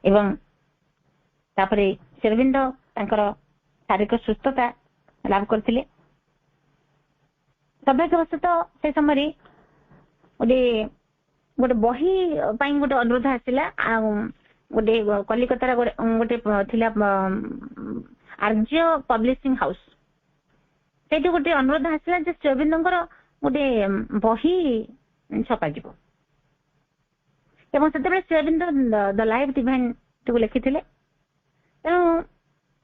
ଏବଂ ତାପରେ ଶ୍ରୀ ଅରବିନ୍ଦ ତାଙ୍କର ଶାରୀରିକ ସୁସ୍ଥତା ଲାଭ କରିଥିଲେ। ସୌଭାଗ୍ୟବଶତଃ ସେ ସମୟରେ ଗୋଟେ ବହି ପାଇଁ ଗୋଟେ ଅନୁରୋଧ ଆସିଲା। ଆଉ ଗୋଟେ କଲିକତାର ଗୋଟେ ଥିଲା ଆର୍ଯ୍ୟ ପବ୍ଲିସିଂ ହାଉସ, ସେଇଠି ଗୋଟେ ଅନୁରୋଧ ଆସିଲା ଯେ ଶ୍ରୀ ଅରବିନ୍ଦଙ୍କର ଗୋଟେ ବହି ଛପାଯିବ। ଏବଂ ସେତେବେଳେ ଶ୍ରୀ ଅରବିନ୍ଦ ଦ ଲାଇଫ ଡିଭାଇନ ଟିକୁ ଲେଖିଥିଲେ। ତେଣୁ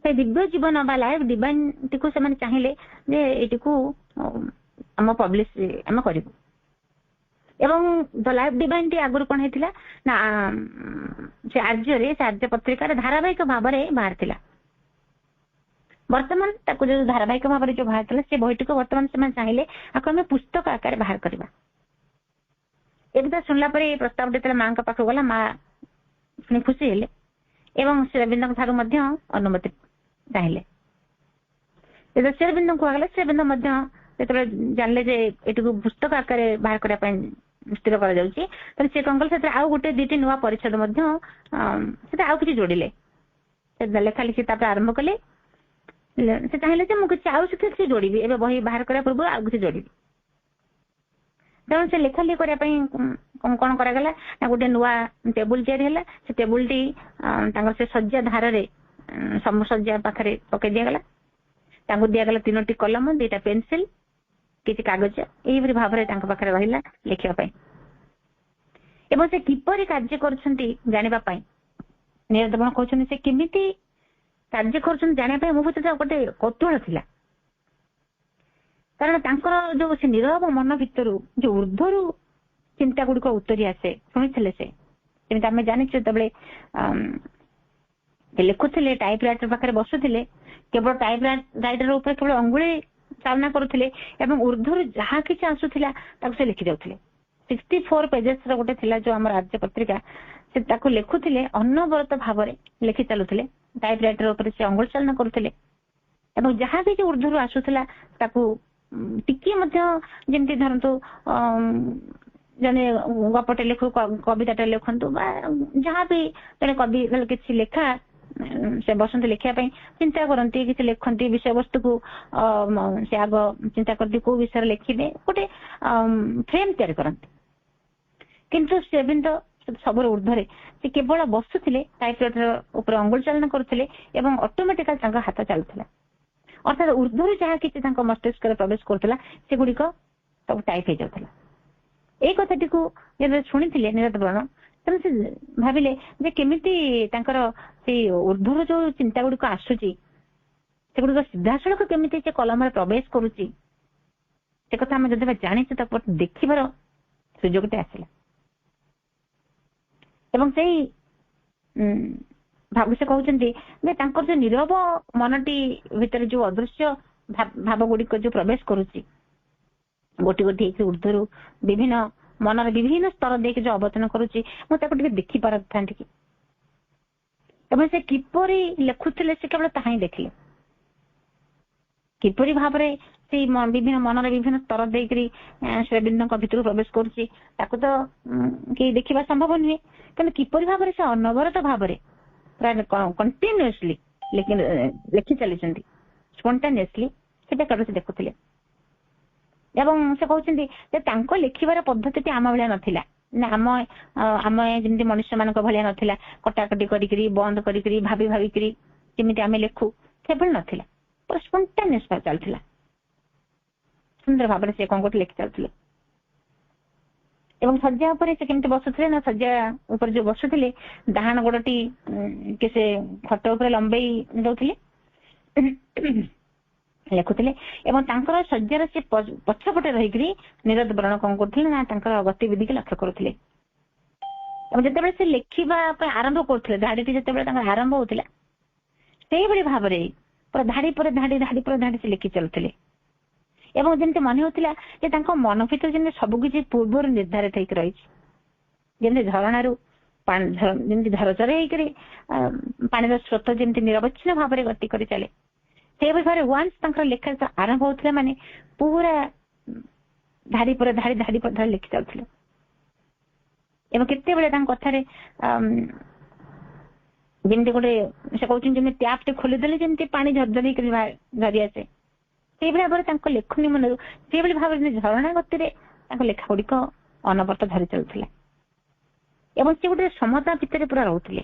ସେ ଦିବ୍ୟ ଜୀବନ ବା ଲାଇଫ ଡିଭାଇନ ଟିକୁ ସେମାନେ ଚାହିଁଲେ ଯେ ଏଇଟିକୁ ଆମେ କରିବୁ। ଏବଂ ଦ ଲାଇଫ ଡିଭାଇନ ଟି ଆଗରୁ କଣ ହେଇଥିଲା ନା ସେ ଆର୍ଯ୍ୟ ପତ୍ରିକାରେ ଧାରାବାହିକ ଭାବରେ ବାହାରିଥିଲା। ବର୍ତ୍ତମାନ ତାକୁ ଯୋଉ ଧାରାବାହିକ ଭାବରେ ଯୋଉ ବାହାରିଥିଲା, ସେ ବହିଟିକୁ ବର୍ତ୍ତମାନ ସେମାନେ ଚାହିଁଲେ ଆକୁ ଆମେ ପୁସ୍ତକ ଆକାରରେ ବାହାର କରିବା। ଏବେ ତ ଶୁଣିଲା ପରେ ଏଇ ପ୍ରସ୍ତାବ ଯେତେବେଳେ ମାଙ୍କ ପାଖକୁ ଗଲା, ମା ଶୁଣି ଖୁସି ହେଲେ ଏବଂ ଶ୍ରୀ ଅରବିନ୍ଦଙ୍କ ଠାରୁ ମଧ୍ୟ ଅନୁମତି ଚାହିଁଲେ। ଯେତେବେଳେ ଶ୍ରୀ ଅରବିନ୍ଦଙ୍କୁ କୁହାଗଲା, ଶ୍ରୀ ଅରବିନ୍ଦ ମଧ୍ୟ ଯେତେବେଳେ ଜାଣିଲେ ଯେ ଏଟିକୁ ପୁସ୍ତକ ଆକାରରେ ବାହାର କରିବା ପାଇଁ ସ୍ଥିର କରାଯାଉଛି, ତାହେଲେ ସେ କଣ କଲେ, ସେଥିରେ ଆଉ ଗୋଟେ ଦୁଇଟି ନୂଆ ପରିଚ୍ଛେଦ ମଧ୍ୟ ସେଥିରେ ଆଉ କିଛି ଯୋଡ଼ିଲେ। ସେ ଲେଖା ଲେଖି ତାପରେ ଆରମ୍ଭ କଲେ। ସେ ଚାହିଁଲେ ଯେ ମୁଁ କିଛି ଆଉ କିଛି ଯୋଡ଼ିବି, ଏବେ ବହି ବାହାର କରିବା ପୂର୍ବରୁ ଆଉ କିଛି ଯୋଡ଼ିବି। ତେଣୁ ସେ ଲେଖା ଲେଖି କରିବା ପାଇଁ କଣ କରାଗଲା ନା ଗୋଟେ ନୂଆ ଟେବୁଲ ତିଆରି ହେଲା। ସେ ଟେବୁଲଟି ତାଙ୍କର ସେ ଶଯ୍ୟା ଧାରରେ ଶଯ୍ୟା ପାଖରେ ପକେଇ ଦିଆଗଲା। ତାଙ୍କୁ ଦିଆଗଲା 3ଟି କଲମ, 2ଟା ପେନସିଲ, କିଛି କାଗଜ, ଏଇଭଳି ଭାବରେ ତାଙ୍କ ପାଖରେ ରହିଲା ଲେଖିବା ପାଇଁ। ଏବଂ ସେ କିପରି କାର୍ଯ୍ୟ କରୁଛନ୍ତି ଜାଣିବା ପାଇଁ ନିରଦବର୍ଣ୍ଣ କହୁଛନ୍ତି ସେ କେମିତି କାର୍ଯ୍ୟ କରୁଛନ୍ତି ଜାଣିବା ପାଇଁ ମୋ ଭିତରେ ଗୋଟେ କୌତୂହଳ ଥିଲା। କାରଣ ତାଙ୍କର ଯୋଉ ସେ ନୀରବ ମନ ଭିତରୁ ଯୋଉ ଉର୍ଦ୍ଧ୍ୱରୁ ଚିନ୍ତା ଗୁଡିକ ଉତ୍ତରି ଆସେ, ଶୁଣିଥିଲେ ସେ। ଯେମିତି ଆମେ ଜାଣିଛୁ, ଯେତେବେଳେ ଲେଖୁଥିଲେ ଟାଇପ ରାଇଟର ପାଖରେ ବସୁଥିଲେ, କେବଳ ଟାଇପ ରାଇଟର ଉପରେ କେବଳ ଅଙ୍ଗୁଳି ଚାଳନା କରୁଥିଲେ ଏବଂ ଉର୍ଦ୍ଧ୍ୱରୁ ଯାହା କିଛି ଆସୁଥିଲା ତାକୁ ସେ ଲେଖି ଯାଉଥିଲେ। 64 ପେଜେସ ର ଗୋଟେ ଥିଲା ଯୋଉ ଆମର ଆର୍ଯ୍ୟ ପତ୍ରିକା, ସେ ତାକୁ ଲେଖୁଥିଲେ, ଅନବରତ ଭାବରେ ଲେଖି ଚାଲୁଥିଲେ। ଟାଇପ ରାଇଟର ଉପରେ ସେ ଅଙ୍ଗୁଳି ଚାଳନା କରୁଥିଲେ ଏବଂ ଯାହା ବି ଯୋଉ ଉର୍ଦ୍ଧ୍ୱରୁ ଆସୁଥିଲା ତାକୁ ଟିକିଏ ମଧ୍ୟ, ଯେମିତି ଧରନ୍ତୁ ଜଣେ ଗପଟେ ଲେଖୁ, କବିତାଟେ ଲେଖନ୍ତୁ ବା ଯାହାବି ଜଣେ କବି କିଛି ଲେଖା ସେ ବସନ୍ତି ଲେଖିବା ପାଇଁ, ଚିନ୍ତା କରନ୍ତି, କିଛି ଲେଖନ୍ତି, ବିଷୟବସ୍ତୁକୁ ସେ ଆଗ ଚିନ୍ତା କରନ୍ତି କୋଉ ବିଷୟରେ ଲେଖିବେ, ଗୋଟେ ଫ୍ରେମ ତିଆରି କରନ୍ତି। କିନ୍ତୁ ଶ୍ରୀ ଅରବିନ୍ଦ ସବୁର ଉର୍ଦ୍ଧ୍ୱରେ ସେ କେବଳ ବସୁଥିଲେ, ଟାଇପରାଇଟର ଉପରେ ଅଙ୍ଗୁଳି ଚାଳନା କରୁଥିଲେ ଏବଂ ଅଟୋମେଟିକାଲି ତାଙ୍କ ହାତ ଚାଲୁଥିଲା। ଅର୍ଥାତ ଉର୍ଦ୍ଧ୍ୱରୁ ଯାହା କିଛି ତାଙ୍କ ମସ୍ତିଷ୍କରେ ପ୍ରବେଶ କରୁଥିଲା ସେଗୁଡିକ ସବୁ ଟାଇପ ହେଇଯାଉଥିଲା। ଏଇ କଥାଟିକୁ ଯେତେବେଳେ ଶୁଣିଥିଲେ ନିରଦବର୍ଣ୍ଣ, ତେଣୁ ସେ ଭାବିଲେ ଯେ କେମିତି ତାଙ୍କର ସେଇ ଉର୍ଦ୍ଧ୍ୱରୁ ଯୋଉ ଚିନ୍ତା ଗୁଡିକ ଆସୁଛି ସେଗୁଡିକ ସିଧାସଳଖ କେମିତି ସେ କଲମରେ ପ୍ରବେଶ କରୁଛି, ସେ କଥା ଆମେ ଯଦି ଜାଣିଛୁ ତାକୁ ଦେଖିବାର ସୁଯୋଗଟେ ଆସିଲା। ଏବଂ ସେଇ ସେ କହୁଛନ୍ତି ଯେ ତାଙ୍କର ଯୋଉ ନୀରବ ମନଟି ଭିତରେ ଯୋଉ ଅଦୃଶ୍ୟ ଭାବ ଗୁଡିକ ଯୋଉ ପ୍ରବେଶ କରୁଛି, ଗୋଟି ଗୋଟି ହେଇକି ଉର୍ଦ୍ଧ୍ୱରୁ ବିଭିନ୍ନ ମନର ବିଭିନ୍ନ ସ୍ତର ଦେଇକି ଯୋଉ ଅବତରଣ କରୁଛି, ମୁଁ ତାକୁ ଟିକେ ଦେଖିପାରିଥାନ୍ତି କି। ଏବଂ ସେ କିପରି ଲେଖୁଥିଲେ ସେ କେବଳ ତାହା ହିଁ ଦେଖିଲେ। କିପରି ଭାବରେ ସେଇ ବିଭିନ୍ନ ମନର ବିଭିନ୍ନ ସ୍ତର ଦେଇକରି ଶ୍ରୀ ଅରବିନ୍ଦଙ୍କ ଭିତରକୁ ପ୍ରବେଶ କରୁଛି ତାକୁ ତ କେହି ଦେଖିବା ସମ୍ଭବ ନୁହେଁ, କିନ୍ତୁ କିପରି ଭାବରେ ସେ ଅନବରତ ଭାବରେ କଣ୍ଟିନ୍ୟୁଅସଲି ଲେଖି ଚାଲିଛନ୍ତି, ସ୍ପଣ୍ଟାନିୟସଲି, ସେଟା କେବଳ ସେ ଦେଖୁଥିଲେ। ଏବଂ ସେ କହୁଛନ୍ତି ଯେ ତାଙ୍କ ଲେଖିବାର ପଦ୍ଧତିଟି ଆମ ଭଳିଆ ନଥିଲା, ନା ଆମେ ଯେମିତି ମନୁଷ୍ୟ ମାନଙ୍କ ଭଳିଆ ନଥିଲା, କଟାକଟି କରିକିରି ବନ୍ଦ କରିକିରି ଭାବି ଭାବିକିରି ଯେମିତି ଆମେ ଲେଖୁ ସେଭଳି ନଥିଲା, ପୁରା ସ୍ପଣ୍ଟାନିୟସ ଭାବେ ଚାଲିଥିଲା। ସୁନ୍ଦର ଭାବରେ ସେ କଣ କରୁଥିଲେ, ଲେଖି ଚାଲୁଥିଲେ। ଏବଂ ଶଯ୍ୟା ଉପରେ ସେ କେମିତି ବସୁଥିଲେ ନା, ଶଯ୍ୟା ଉପରେ ଯୋଉ ବସୁଥିଲେ ଡାହାଣ ଗୋଡଟି କି ସେ ଖଟ ଉପରେ ଲମ୍ବେଇ ଦଉଥିଲେ ଲେଖୁଥିଲେ ଏବଂ ତାଙ୍କର ଶଯ୍ୟାର ସେ ପଛପଟେ ରହିକରି ନିରଦ ବରଣ କଣ କରୁଥିଲେ ନା ତାଙ୍କର ଗତିବିଧିକି ଲକ୍ଷ୍ୟ କରୁଥିଲେ। ଏବଂ ଯେତେବେଳେ ସେ ଲେଖିବା ପାଇଁ ଆରମ୍ଭ କରୁଥିଲେ, ଧାଡିଟି ଯେତେବେଳେ ତାଙ୍କର ଆରମ୍ଭ ହଉଥିଲା, ସେଇଭଳି ଭାବରେ ପୁରା ଧାଡି ପରେ ଧାଡି, ଧାଡି ପରେ ଧାଡି ସେ ଲେଖି ଚାଲୁଥିଲେ। ଏବଂ ଯେମିତି ମନେ ହଉଥିଲା ଯେ ତାଙ୍କ ମନ ଭିତରେ ଯେମିତି ସବୁ କିଛି ପୂର୍ବରୁ ନିର୍ଦ୍ଧାରିତ ହେଇକି ରହିଛି। ଯେମିତି ଝରଣାରୁ ଯେମିତି ଝରଝର ହେଇକରି ପାଣିର ସ୍ରୋତ ଯେମିତି ନିରବଚ୍ଛିନ୍ନ ଭାବରେ ଗତି କରି ଚାଲେ, ସେଇଭଳି ଭାବରେ ୱାନ୍ସ ତାଙ୍କର ଲେଖା ଆରମ୍ଭ ହଉଥିଲା ମାନେ ପୁରା ଧାଡି ପରେ ଧାଡି, ଧାଡି ପରେ ଧାଡି ଲେଖି ଚାଲୁଥିଲେ। ଏବଂ କେତେବେଳେ ତାଙ୍କ କଥାରେ ଯେମିତି ଗୋଟେ ସେ କହୁଛନ୍ତି ଯେମିତି ଟ୍ୟାପ ଟେ ଖୋଲିଦେଲେ ଯେମିତି ପାଣି ଝରଝର ହେଇକରି ଝରି ଆସେ, ସେଇଭଳି ଭାବରେ ତାଙ୍କ ଲେଖନୀ ମନରୁ ସେଇଭଳି ଭାବରେ ଝରଣା ଗତିରେ ତାଙ୍କ ଲେଖା ଗୁଡିକ ଅନବରତ ଧରି ଚାଲୁଥିଲା। ଏବଂ ସେ ଗୋଟେ ସମତା ଭିତରେ ପୁରା ରହୁଥିଲେ।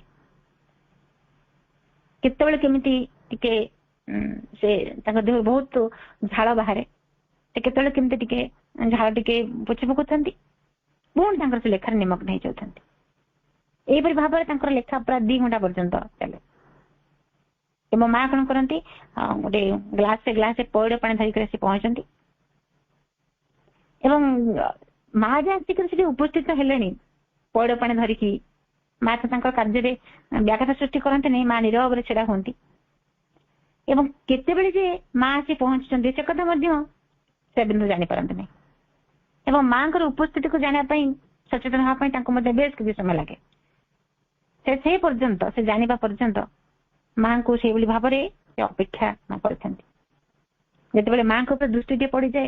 କେତେବେଳେ କେମିତି ଟିକେ ସେ ତାଙ୍କ ଦେହରୁ ବହୁତ ଝାଳ ବାହାରେ, ସେ କେତେବେଳେ କେମିତି ଟିକେ ଝାଳ ଟିକେ ପୋଛି ପକଉଥାନ୍ତି, ପୁଣି ତାଙ୍କର ସେ ଲେଖାରେ ନିମଗ୍ନ ହେଇଯାଉଥାନ୍ତି। ଏଇପରି ଭାବରେ ତାଙ୍କର ଲେଖା ପୁରା 2 ଘଣ୍ଟା ପର୍ଯ୍ୟନ୍ତ ଚାଲେ। ଏବଂ ମା କଣ କରନ୍ତି, ଗୋଟେ ଗ୍ଲାସେ ପଇଡ ପାଣି ଧରିକି ଆସି ପହଞ୍ଚନ୍ତି। ଏବଂ ମା ଯେ ଆସିକରି ସେଠି ଉପସ୍ଥିତ ହେଲେଣି ପଇଡ ପାଣି ଧରିକି, ମା ତ ତାଙ୍କର କାର୍ଯ୍ୟରେ ବ୍ୟାଘାତ ସୃଷ୍ଟି କରନ୍ତି ନାହିଁ, ମା ନିରବରେ ଛିଡା ହୁଅନ୍ତି। ଏବଂ କେତେବେଳେ ଯେ ମା ଆସି ପହଞ୍ଚିଛନ୍ତି ସେ କଥା ମଧ୍ୟ ସେ ବିନ୍ଦୁ ଜାଣିପାରନ୍ତି ନାହିଁ। ଏବଂ ମାଙ୍କର ଉପସ୍ଥିତିକୁ ଜାଣିବା ପାଇଁ, ସଚେତନ ହେବା ପାଇଁ ତାଙ୍କୁ ମଧ୍ୟ ବେଶ କିଛି ସମୟ ଲାଗେ। ସେ ପର୍ଯ୍ୟନ୍ତ, ସେ ଜାଣିବା ପର୍ଯ୍ୟନ୍ତ ମାଙ୍କୁ ସେଇଭଳି ଭାବରେ ସେ ଅପେକ୍ଷା କରିଥାନ୍ତି। ଯେତେବେଳେ ମାଙ୍କ ଉପରେ ଦୃଷ୍ଟି ଟିକେ ପଡିଯାଏ,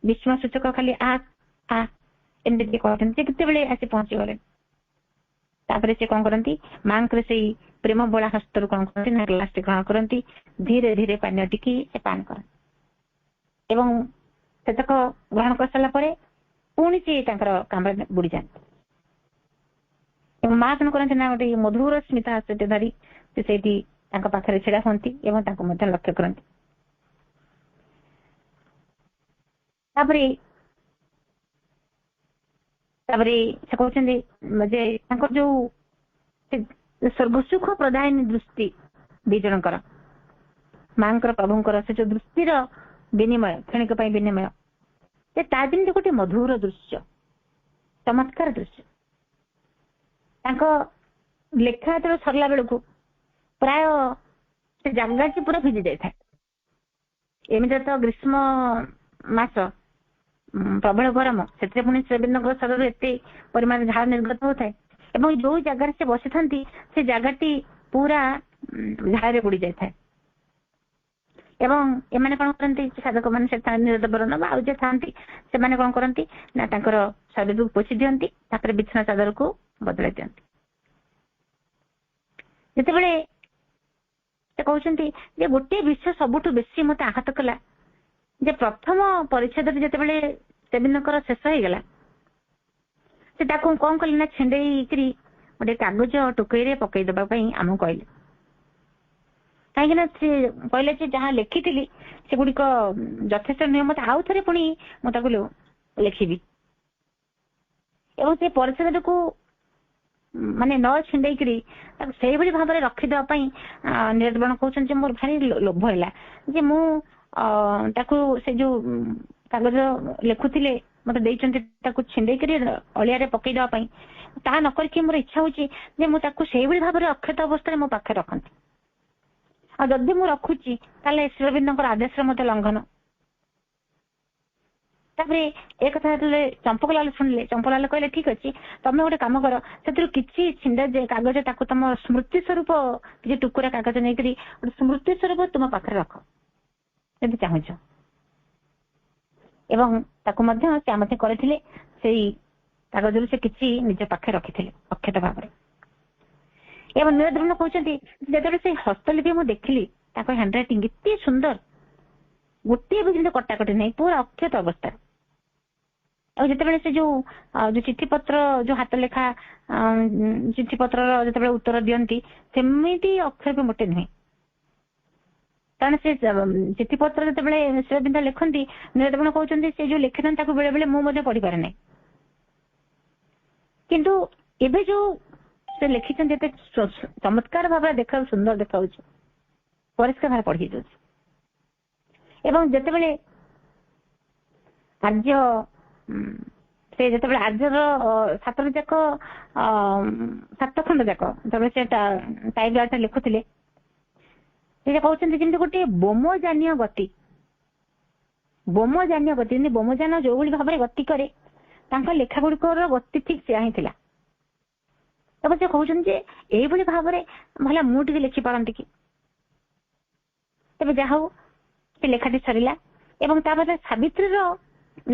ବିସ୍ମୟ ସୂଚକ ଖାଲି ଏମିତି ଟିକେ କହିଥାନ୍ତି ଯେ କେତେବେଳେ ଆସି ପହଞ୍ଚିଗଲେ। ତାପରେ ସେ କଣ କରନ୍ତି, ମାଙ୍କର ସେଇ ପ୍ରେମ ବୋଳା ହସ୍ତରୁ କଣ କରନ୍ତି ନା ଗ୍ଲାସଟି ଗ୍ରହଣ କରନ୍ତି, ଧୀରେ ଧୀରେ ପାନୀୟ ଟିକି ସେ ପାନ କରନ୍ତି। ଏବଂ ସେତକ ଗ୍ରହଣ କରିସାରିଲା ପରେ ପୁଣି ସେ ତାଙ୍କର କାମରେ ବୁଡିଯାଆନ୍ତି। ଏବଂ ମା କଣ କରନ୍ତି ନା ଗୋଟେ ମଧୁର ସ୍ମିତା ହାସ୍ୟଟେ ଧରି ସେ ସେଇଠି ତାଙ୍କ ପାଖରେ ଛିଡା ହୁଅନ୍ତି ଏବଂ ତାଙ୍କୁ ମଧ୍ୟ ଲକ୍ଷ୍ୟ କରନ୍ତି। ତାପରେ ସେ କହୁଛନ୍ତି ଯେ ତାଙ୍କର ଯୋଉ ସ୍ୱର୍ଗ ସୁଖ ପ୍ରଦାୟିନୀ ଦୃଷ୍ଟି 2 ଜଣଙ୍କର, ମାଙ୍କର ପ୍ରଭୁଙ୍କର ସେ ଯୋଉ ଦୃଷ୍ଟିର ବିନିମୟ, କ୍ଷଣିକ ପାଇଁ ବିନିମୟ, ଯେ ତା ଯେମିତି ଗୋଟେ ମଧୁର ଦୃଶ୍ୟ, ଚମତ୍କାର ଦୃଶ୍ୟ। ତାଙ୍କ ଲେଖା ଯେତେବେଳେ ସରିଲା ବେଳକୁ ପ୍ରାୟ ସେ ଜାଗାଟି ପୁରା ଭିଜି ଯାଇଥାଏ। ଏମିତି ତ ଗ୍ରୀଷ୍ମ ମାସ, ପ୍ରବଳ ଗରମ, ସେଥିରେ ପୁଣି ଶ୍ରୀବିନ୍ଦୁଙ୍କ ଶରୀରରୁ ଏତେ ପରିମାଣରେ ଝାଳ ନିର୍ଗତ ହଉଥାଏ ଏବଂ ଯୋଉ ଜାଗାରେ ସେ ବସିଥାନ୍ତି ସେ ଜାଗାଟି ପୁରା ଝାଳରେ ବୁଡି ଯାଇଥାଏ। ଏବଂ ଏମାନେ କଣ କରନ୍ତି, ସାଧକ ମାନେ ସେ ନିରତ ବରଣ ବା ଆଉ ଯେ ଥାନ୍ତି ସେମାନେ କଣ କରନ୍ତି ନା ତାଙ୍କର ଶରୀରକୁ ପୋଛି ଦିଅନ୍ତି, ତାପରେ ବିଛଣା ଚାଦରକୁ ବଦଳାଇ ଦିଅନ୍ତି। ଯେତେବେଳେ ସେ କହୁଛନ୍ତି ଯେ ଗୋଟିଏ ବିଷୟ ସବୁଠୁ ବେଶୀ ମତେ ଆଘାତ କଲା, ଯେ ପ୍ରଥମ ପରିଚ୍ଛେଦରେ ଯେତେବେଳେ ସେଦିନଙ୍କର ଶେଷ ହେଇଗଲା, ସେ ତାକୁ କଣ କଲେ ନା ଛିଣ୍ଡେଇକିରି ଗୋଟେ କାଗଜ ଟୋକେଇରେ ପକେଇ ଦେବା ପାଇଁ ଆମକୁ କହିଲେ। କାହିଁକି ନା ସେ କହିଲେ ଯେ ଯାହା ଲେଖିଥିଲି ସେଗୁଡିକ ଯଥେଷ୍ଟ ନୁହେଁ, ମତେ ଆଉ ଥରେ ପୁଣି ମୁଁ ତାକୁ ଲେଖିବି। ଏବଂ ସେ ପରିଚ୍ଛେଦକୁ ମାନେ ନ ଛିଣ୍ଡେଇକିରି ତାକୁ ସେଇଭଳି ଭାବରେ ରଖିଦେବା ପାଇଁ ନିରଦବଣ କହୁଛନ୍ତି ଯେ ମୋର ଭାରି ଲୋଭ ହେଲା ଯେ ମୁଁ ତାକୁ ସେ ଯୋଉ କାଗଜ ଲେଖୁଥିଲେ ମତେ ଦେଇଛନ୍ତି ତାକୁ ଛିଣ୍ଡେଇକିରି ଅଳିଆରେ ପକେଇ ଦେବା ପାଇଁ, ତାହା ନ କରିକି ମୋର ଇଚ୍ଛା ହଉଛି ଯେ ମୁଁ ତାକୁ ସେଇଭଳି ଭାବରେ ଅକ୍ଷତ ଅବସ୍ଥାରେ ମୋ ପାଖରେ ରଖନ୍ତି। ଆଉ ଯଦି ମୁଁ ରଖୁଛି ତାହେଲେ ଶ୍ରୀରବିନ୍ଦଙ୍କର ଆଦେଶର ମଧ୍ୟ ଲଙ୍ଘନ। ତାପରେ ଏ କଥା ଯେତେବେଳେ ଚମ୍ପକଲାଲ ଶୁଣିଲେ, ଚମ୍ପକଲାଲ କହିଲେ ଠିକ ଅଛି, ତମେ ଗୋଟେ କାମ କର, ସେଥିରୁ କିଛି ଛିଣ୍ଡା କାଗଜ ତାକୁ ତମ ସ୍ମୃତି ସ୍ୱରୂପ କିଛି ଟୁକୁରା କାଗଜ ନେଇକରି ଗୋଟେ ସ୍ମୃତି ସ୍ୱରୂପ ତୁମ ପାଖରେ ରଖ ଯଦି ଚାହୁଁଛ। ଏବଂ ତାକୁ ମଧ୍ୟ ସେ ଆମତେ କରିଥିଲେ, ସେଇ କାଗଜରୁ ସେ କିଛି ନିଜ ପାଖରେ ରଖିଥିଲେ ଅକ୍ଷତ ଭାବରେ। ଏବଂ ନିରଦବଣ କହୁଛନ୍ତି ଯେତେବେଳେ ସେଇ ହସ୍ତଲିପି ମୁଁ ଦେଖିଲି, ତାଙ୍କ ହ୍ୟାଣ୍ଡ ରାଇଟିଂ ଏତେ ସୁନ୍ଦର, ଗୋଟିଏ ବି ଯେମିତି କଟାକଟି ନାହିଁ, ପୁରା ଅକ୍ଷତ ଅବସ୍ଥା। ଆଉ ଯେତେବେଳେ ସେ ଯୋଉ ଚିଠି ପତ୍ର, ଯୋଉ ହାତ ଲେଖା ଚିଠି ପତ୍ରର ଯେତେବେଳେ ଉତ୍ତର ଦିଅନ୍ତି, ସେମିତି ଅକ୍ଷର ବି ମୋଟେ ନୁହେଁ। କାରଣ ସେ ଚିଠି ପତ୍ର ଯେତେବେଳେ ଶ୍ରୀରବିନ୍ଦ ଲେଖନ୍ତି, ନିରଦବଣ କହୁଛନ୍ତି ସେ ଯୋଉ ଲେଖିଥାନ୍ତି ତାକୁ ବେଳେ ବେଳେ ମୁଁ ମଧ୍ୟ ପଢିପାରେ ନାହିଁ, କିନ୍ତୁ ଏବେ ଯୋଉ ସେ ଲେଖିଛନ୍ତି ଏତେ ଚମତ୍କାର ଭାବରେ ଦେଖାଉଛି, ସୁନ୍ଦର ଦେଖାଉଛି, ପରିଷ୍କାର ଭାବରେ ପଢି ଯାଉଛି। ଏବଂ ଯେତେବେଳେ ଆର୍ଯ୍ୟ ସେ ଯେତେବେଳେ ଆର୍ଯ୍ୟର ସାତଟି ଯାକ ସାତ ଖଣ୍ଡ ଯାକ ଯେତେବେଳେ ସେ ଟାଇପରାଇଟର ଲେଖୁଥିଲେ, ସେ କହୁଛନ୍ତି ଯେମିତି ଗୋଟେ ବୋମଯାନୀୟ ଗତି, ବୋମଯାନୀୟ ଗତି, ଯେମିତି ବୋମଯାନ ଯୋଉଭଳି ଭାବରେ ଗତି କରେ ତାଙ୍କ ଲେଖା ଗୁଡିକର ଗତି ଠିକ ସେୟା ହିଁ ଥିଲା। ଏବଂ ସେ କହୁଛନ୍ତି ଯେ ଏଇଭଳି ଭାବରେ ଭଲ ମୁଁ ଟିକେ ଲେଖିପାରନ୍ତି କି। ତେବେ ଯାହା ହଉ ସେ ଲେଖାଟି ସରିଲା ଏବଂ ତାପରେ ସାବିତ୍ରୀର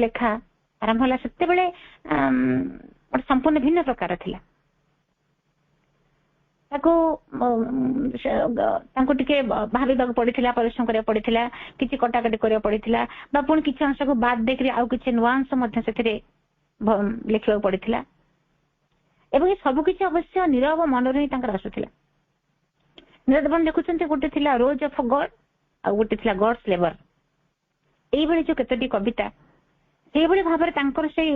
ଲେଖା ଆରମ୍ଭ ହେଲା। ସେତେବେଳେ ଗୋଟେ ସମ୍ପୂର୍ଣ୍ଣ ଭିନ୍ନ ପ୍ରକାର ଥିଲା। ତାଙ୍କୁ ଟିକେ ଭାବିବାକୁ ପଡିଥିଲା, ପରିଶ୍ରମ କରିବାକୁ ପଡିଥିଲା, କିଛି କଟାକଟି କରିବାକୁ ପଡିଥିଲା ବା ପୁଣି କିଛି ଅଂଶକୁ ବାଦ ଦେଇକରି ଆଉ କିଛି ନୂଆ ଅଂଶ ମଧ୍ୟ ସେଥିରେ ଲେଖିବାକୁ ପଡିଥିଲା। ଏବଂ ଏ ସବୁ କିଛି ଅବଶ୍ୟ ନୀରବ ମନରୁ ହିଁ ତାଙ୍କର ଆସୁଥିଲା। ନୀରବ ଲେଖୁଛନ୍ତି ଗୋଟେ ଥିଲା ରୋଜ ଅଫ୍ ଗଡ୍ ଆଉ ଗୋଟେ ଥିଲା ଗଡ୍ସ ଲେବର। ଏଇଭଳି ଯୋଉ କେତୋଟି କବିତା ସେଇଭଳି ଭାବରେ ତାଙ୍କର ସେଇ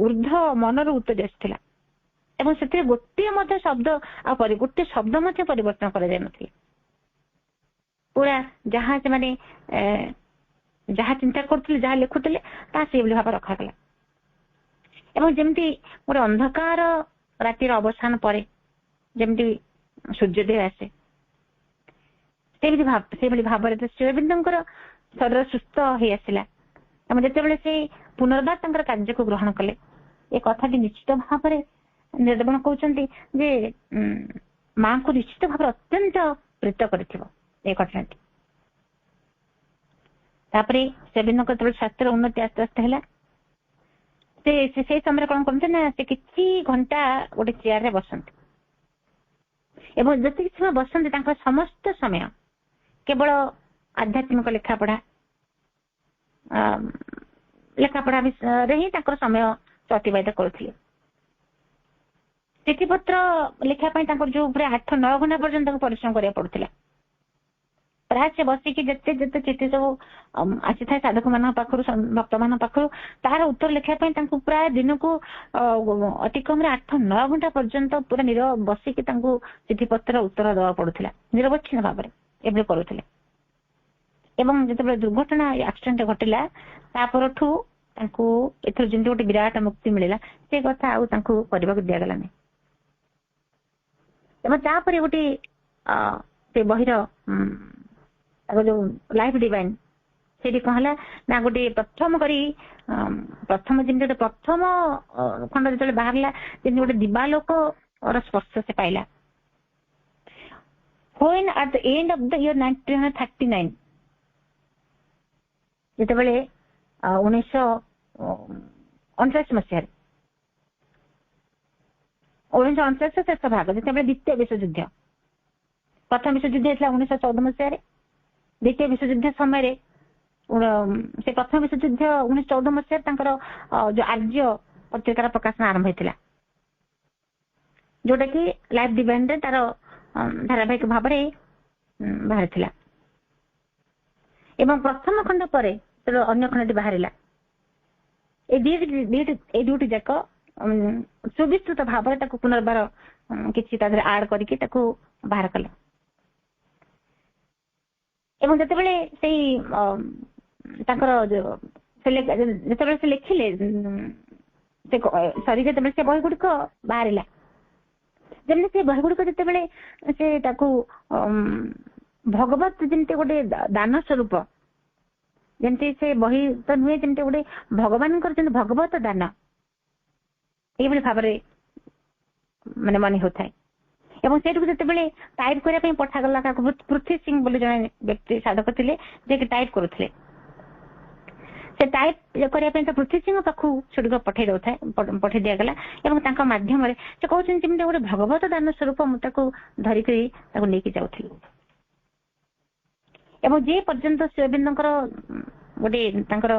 ଉର୍ଦ୍ଧ୍ୱ ମନରୁ ଉତ୍ତରି ଆସିଥିଲା ଏବଂ ସେଥିରେ ଗୋଟିଏ ମଧ୍ୟ ଶବ୍ଦ ଆଉ ଗୋଟେ ଶବ୍ଦ ମଧ୍ୟ ପରିବର୍ତ୍ତନ କରାଯାଇନଥିଲା। ପୁରା ଯାହା ସେମାନେ ଯାହା ଚିନ୍ତା କରୁଥିଲେ, ଯାହା ଲେଖୁଥିଲେ ତାହା ସେଇଭଳି ଭାବରେ ରଖାଗଲା। ଏବଂ ଯେମିତି ଗୋଟେ ଅନ୍ଧକାର ରାତିର ଅବସାନ ପରେ ଯେମିତି ସୂର୍ଯ୍ୟୋଦୟ ଆସେ, ସେଇଭଳି ଭାବରେ ଶ୍ରୀ ଅରବିନ୍ଦଙ୍କର ଶରୀର ସୁସ୍ଥ ହେଇ ଆସିଲା ଏବଂ ଯେତେବେଳେ ସେ ପୁନର୍ବାର ତାଙ୍କର କାର୍ଯ୍ୟକୁ ଗ୍ରହଣ କଲେ, ଏ କଥାଟି ନିଶ୍ଚିତ ଭାବରେ ନିର୍ଦେବଣ କହୁଛନ୍ତି ଯେ ମାଙ୍କୁ ନିଶ୍ଚିତ ଭାବରେ ଅତ୍ୟନ୍ତ ପ୍ରୀତ କରିଥିବ ଏ ଘଟଣାଟି। ତାପରେ ସେଦିନଙ୍କ ଯେତେବେଳେ ସ୍ୱାସ୍ଥ୍ୟର ଉନ୍ନତି ଆସ୍ତେ ଆସ୍ତେ ହେଲା, ସେ ସେଇ ସମୟରେ କଣ କରନ୍ତି ନା ସେ କିଛି ଘଣ୍ଟା ଗୋଟେ ଚେୟାରରେ ବସନ୍ତି ଏବଂ ଯେତିକି ସମୟ ବସନ୍ତି ତାଙ୍କର ସମସ୍ତ ସମୟ କେବଳ ଆଧ୍ୟାତ୍ମିକ ଲେଖାପଢା ବିଷୟରେ ହିଁ ତାଙ୍କର ସମୟ ଅତିବାହିତ କରୁଥିଲେ। ଚିଠିପତ୍ର ଲେଖିବା ପାଇଁ ତାଙ୍କର ଯୋଉ ପୁରା 8-9 ଘଣ୍ଟା ପର୍ଯ୍ୟନ୍ତ ତାଙ୍କୁ ପରିଶ୍ରମ କରିବାକୁ ପଡୁଥିଲା। ପ୍ରାୟ ସେ ବସିକି ଯେତେ ଚିଠି ସବୁ ଆସିଥାଏ ସାଧକ ମାନଙ୍କ ପାଖରୁ, ଭକ୍ତ ମାନଙ୍କ ପାଖରୁ, ତାର ଉତ୍ତର ଲେଖିବା ପାଇଁ ତାଙ୍କୁ ପ୍ରାୟ ଦିନକୁ ଅତି କମରେ 8-9 ଘଣ୍ଟା ପର୍ଯ୍ୟନ୍ତ ପୁରା ନିରବ ବସିକି ତାଙ୍କୁ ଚିଠିପତ୍ର ଉତ୍ତର ଦେବାକୁ ପଡୁଥିଲା, ନିରବଚ୍ଛିନ୍ନ ଭାବରେ ଏଭଳି କରୁଥିଲେ। ଏବଂ ଯେତେବେଳେ ଦୁର୍ଘଟଣା ଆକ୍ସିଡେଣ୍ଟ ଘଟିଲା ତା ପରଠୁ ତାଙ୍କୁ ଏଥିରୁ ଯେମିତି ଗୋଟେ ବିରାଟ ମୁକ୍ତି ମିଳିଲା, ସେ କଥା ଆଉ ତାଙ୍କୁ କରିବାକୁ ଦିଆଗଲାନି। ଏବଂ ତାପରେ ଗୋଟେ ସେ ବହିର ତାଙ୍କ ଯୋଉ ଲାଇଫ ଡିଭାଇନ ସେଠି କଣ ହେଲା ନା ଗୋଟେ ପ୍ରଥମ ଯେମିତି ଗୋଟେ ପ୍ରଥମ ଖଣ୍ଡ ଯେତେବେଳେ ବାହାରିଲା, ଯେମିତି ଗୋଟେ ଦିବାଲୋକର ସ୍ପର୍ଶ ସେ ପାଇଲା। When at the end of the year 1939 ଯେତେବେଳେ 1939 ମସିହାରେ 1939 ଶେଷ ଭାଗ, ଯେତେବେଳେ ଦ୍ୱିତୀୟ ବିଶ୍ୱଯୁଦ୍ଧ, ପ୍ରଥମ ବିଶ୍ୱଯୁଦ୍ଧ ହେଇଥିଲା 1914 ମସିହାରେ, ଦ୍ୱିତୀୟ ବିଶ୍ୱଯୁଦ୍ଧ ସମୟରେ ସେ ପ୍ରଥମ ବିଶ୍ୱଯୁଦ୍ଧ 1914 ମସିହାରେ ତାଙ୍କର ଯୋଉ ଆର୍ଯ୍ୟ ପତ୍ରିକାର ପ୍ରକାଶନ ଆରମ୍ଭ ହେଇଥିଲା, ଯୋଉଟା କି ଲାଇଫ ଡିଭାଇନରେ ତାର ଧାରାବାହିକ ଭାବରେ ବାହାରିଥିଲା। ଏବଂ ପ୍ରଥମ ଖଣ୍ଡ ପରେ ଅନ୍ୟ ଖଣ୍ଡଟି ବାହାରିଲା। এই ଦୁଇଟି ଯାକ ସୁବିସ୍ତୃତ ଭାବରେ ତାକୁ ପୁନର୍ବାର କିଛି ତା ଦେହରେ ଆଡ କରିକି ତାକୁ ବାହାର କଲେ। ଏବଂ ଯେତେବେଳେ ସେଇ ତାଙ୍କର ଯେତେବେଳେ ସେ ଲେଖିଲେ, ଯେତେବେଳେ ସେ ବହି ଗୁଡିକ ବାହାରିଲା, ଯେମିତି ସେ ବହି ଗୁଡିକ ଯେତେବେଳେ ସେ ତାକୁ ଭଗବତ ଯେମିତି ଗୋଟେ ଦାନ ସ୍ୱରୂପ, ଯେମିତି ସେ ବହି ତ ନୁହେଁ, ଯେମିତି ଗୋଟେ ଭଗବାନଙ୍କର ଯେମିତି ଭଗବତ ଦାନ ଏଇଭଳି ଭାବରେ ମାନେ ମନେ ହେଉଥାଏ। ଏବଂ ସେଇଟାକୁ ଯେତେବେଳେ ଟାଇପ କରିବା ପାଇଁ ପଠାଗଲା, କାହାକୁ ପୃଥ୍ୱୀ ସିଂ ବୋଲି ଜଣେ ବ୍ୟକ୍ତି ସାଧକ ଥିଲେ ଯିଏକି ଟାଇପ କରୁଥିଲେ, ସେ ଟାଇପ କରିବା ପାଇଁ ତ ପୃଥ୍ୱୀ ସିଂଙ୍କ ପାଖକୁ ସେଗୁଡ଼ିକ ପଠେଇ ଦିଆଗଲା ଏବଂ ତାଙ୍କ ମାଧ୍ୟମରେ ସେ କହୁଛନ୍ତି ଯେମିତି ଗୋଟେ ଭଗବତ ଦାନ ସ୍ୱରୂପ ମୁଁ ତାକୁ ଧରିକରି ତାକୁ ନେଇକି ଯାଉଥିଲି। ଏବଂ ଯେ ପର୍ଯ୍ୟନ୍ତ ଶ୍ରୀ ଅରବିନ୍ଦଙ୍କର ଗୋଟେ ତାଙ୍କର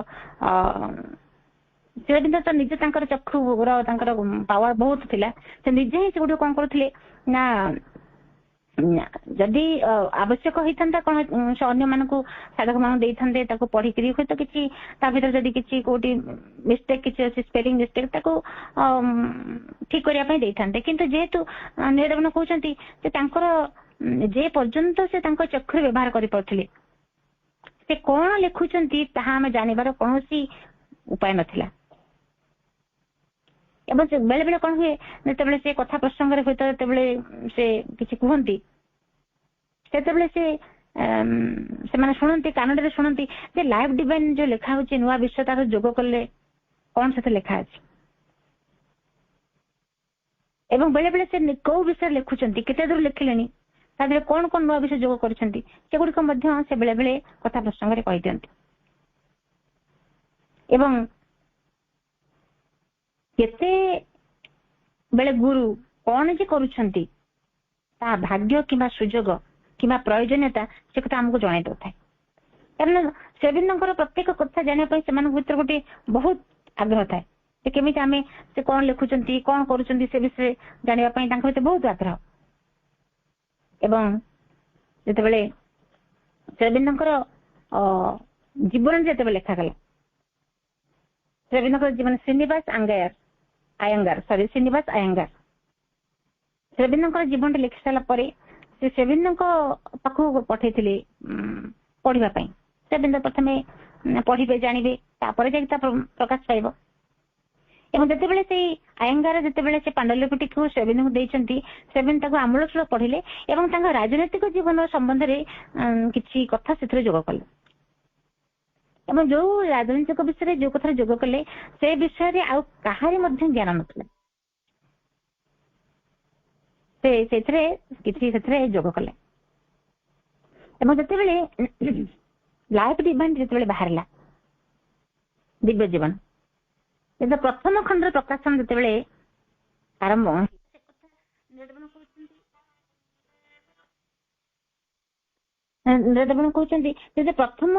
ଶ୍ରୀ ଅରବିନ୍ଦ ତ ନିଜେ ତାଙ୍କର ଚକ୍ଷୁର ତାଙ୍କର ପାୱାର ବହୁତ ଥିଲା, ସେ ନିଜେ ହିଁ ସେଗୁଡିକ କଣ କରୁଥିଲେ ନା ଯଦି ଆବଶ୍ୟକ ହେଇଥାନ୍ତା କଣ ସେ ଅନ୍ୟମାନଙ୍କୁ ସାଧକ ମାନଙ୍କୁ ଦେଇଥାନ୍ତେ, ତାକୁ ପଢିକିରି ହୁଏତ କିଛି ତା ଭିତରେ ଯଦି କିଛି କୋଉଠି ମିଷ୍ଟେକ କିଛି ଅଛି, ସ୍ପେଲିଂ ମିଷ୍ଟେକ, ତାକୁ ଠିକ କରିବା ପାଇଁ ଦେଇଥାନ୍ତେ। କିନ୍ତୁ ଯେହେତୁ ନୀଳଦେବନ କହୁଛନ୍ତି ଯେ ତାଙ୍କର ଯେ ପର୍ଯ୍ୟନ୍ତ ସେ ତାଙ୍କ ଚକ୍ଷୁରେ ବ୍ୟବହାର କରିପାରୁଥିଲେ, ସେ କଣ ଲେଖୁଛନ୍ତି ତାହା ଆମେ ଜାଣିବାର କୌଣସି ଉପାୟ ନଥିଲା। ଏବଂ ବେଳେ ବେଳେ କଣ ହୁଏ, ଯେତେବେଳେ ସେ କଥା ପ୍ରସଙ୍ଗରେ ହୁଏତ ଯେତେବେଳେ ସେ କିଛି କୁହନ୍ତି, ସେତେବେଳେ ସେମାନେ ଶୁଣନ୍ତି, କାନଡରେ ଶୁଣନ୍ତି ଯେ ଲାଇଫ ଡିଭାଇନ ଯୋଉ ଲେଖା ହଉଛି ନୂଆ ବିଶ୍ୱ ତାର ଯୋଗ କଲେ କଣ ସେଥିରେ ଲେଖା ଅଛି, ଏବଂ ବେଳେ ବେଳେ ସେ କୋଉ ବିଷୟରେ ଲେଖୁଛନ୍ତି, କେତେ ଦୂର ଲେଖିଲେଣି, ତା ଦେହରେ କଣ କଣ ନୂଆ ବିଷୟ ଯୋଗ କରିଛନ୍ତି, ସେଗୁଡିକ ମଧ୍ୟ ସେ ବେଳେ ବେଳେ କଥା ପ୍ରସଙ୍ଗରେ କହିଦିଅନ୍ତି। ଏବଂ କେତେବେଳେ ଗୁରୁ କଣ ଯେ କରୁଛନ୍ତି ତାହା ଭାଗ୍ୟ କିମ୍ବା ସୁଯୋଗ କିମ୍ବା ପ୍ରୟୋଜନୀୟତା ସେ କଥା ଆମକୁ ଜଣାଇ ଦଉଥାଏ। କାରଣ ସେବିନ୍ଦଙ୍କର ପ୍ରତ୍ୟେକ କଥା ଜାଣିବା ପାଇଁ ସେମାନଙ୍କ ଭିତରେ ଗୋଟେ ବହୁତ ଆଗ୍ରହ ଥାଏ ଯେ କେମିତି ଆମେ ସେ କଣ ଲେଖୁଛନ୍ତି, କଣ କରୁଛନ୍ତି, ସେ ବିଷୟରେ ଜାଣିବା ପାଇଁ ତାଙ୍କ ଭିତରେ ବହୁତ ଆଗ୍ରହ। ଏବଂ ଯେତେବେଳେ ସେବିନ୍ଦଙ୍କର ଜୀବନ ଯେତେବେଳେ ଲେଖାଗଲା, ସେବିନ୍ଦଙ୍କର ଜୀବନ ଶ୍ରୀନିବାସ ଆୟଙ୍ଗାର ସେବିନ୍ଦଙ୍କର ଜୀବନଟା ଲେଖି ସାରିଲା ପରେ ସେ ସେବିନ୍ଦଙ୍କ ପାଖକୁ ପଠେଇଥିଲେ ପଢିବା ପାଇଁ। ସେବିନ୍ଦ ପ୍ରଥମେ ପଢିବେ, ଜାଣିବେ, ତାପରେ ଯାଇକି ତା ପ୍ରକାଶ ପାଇବ। ଏବଂ ଯେତେବେଳେ ସେଇ ଆୟଙ୍ଗାର ଯେତେବେଳେ ସେ ପାଣ୍ଡୁଲିପିଟିକୁ ସେବିନ୍ଦଙ୍କୁ ଦେଇଛନ୍ତି, ସେବିନ୍ଦ ତାକୁ ଆମୂଳଚୂଳ ପଢିଲେ ଏବଂ ତାଙ୍କ ରାଜନୈତିକ ଜୀବନ ସମ୍ବନ୍ଧରେ କିଛି କଥା ସେଥିରେ ଯୋଗ କଲେ। ଏବଂ ଯୋଉ ରାଜନୈତିକ ବିଷୟରେ ଯୋଉ କଥାରେ ଯୋଗ କଲେ ସେ ବିଷୟରେ ଆଉ କାହାରି ମଧ୍ୟ ଜ୍ଞାନ ନଥିଲା, ସେ ସେଥିରେ କିଛି ସେଥିରେ ଯୋଗ କଲେ। ଏବଂ ଯେତେବେଳେ ଲାଇଫ ଡିଭାଇନ ଯେତେବେଳେ ବାହାରିଲା, ଦିବ୍ୟ ଜୀବନ ଯେତେବେଳେ ପ୍ରଥମ ଖଣ୍ଡର ପ୍ରକାଶନ ଯେତେବେଳେ ଆରମ୍ଭ, କହୁଛନ୍ତି ଯେ ପ୍ରଥମ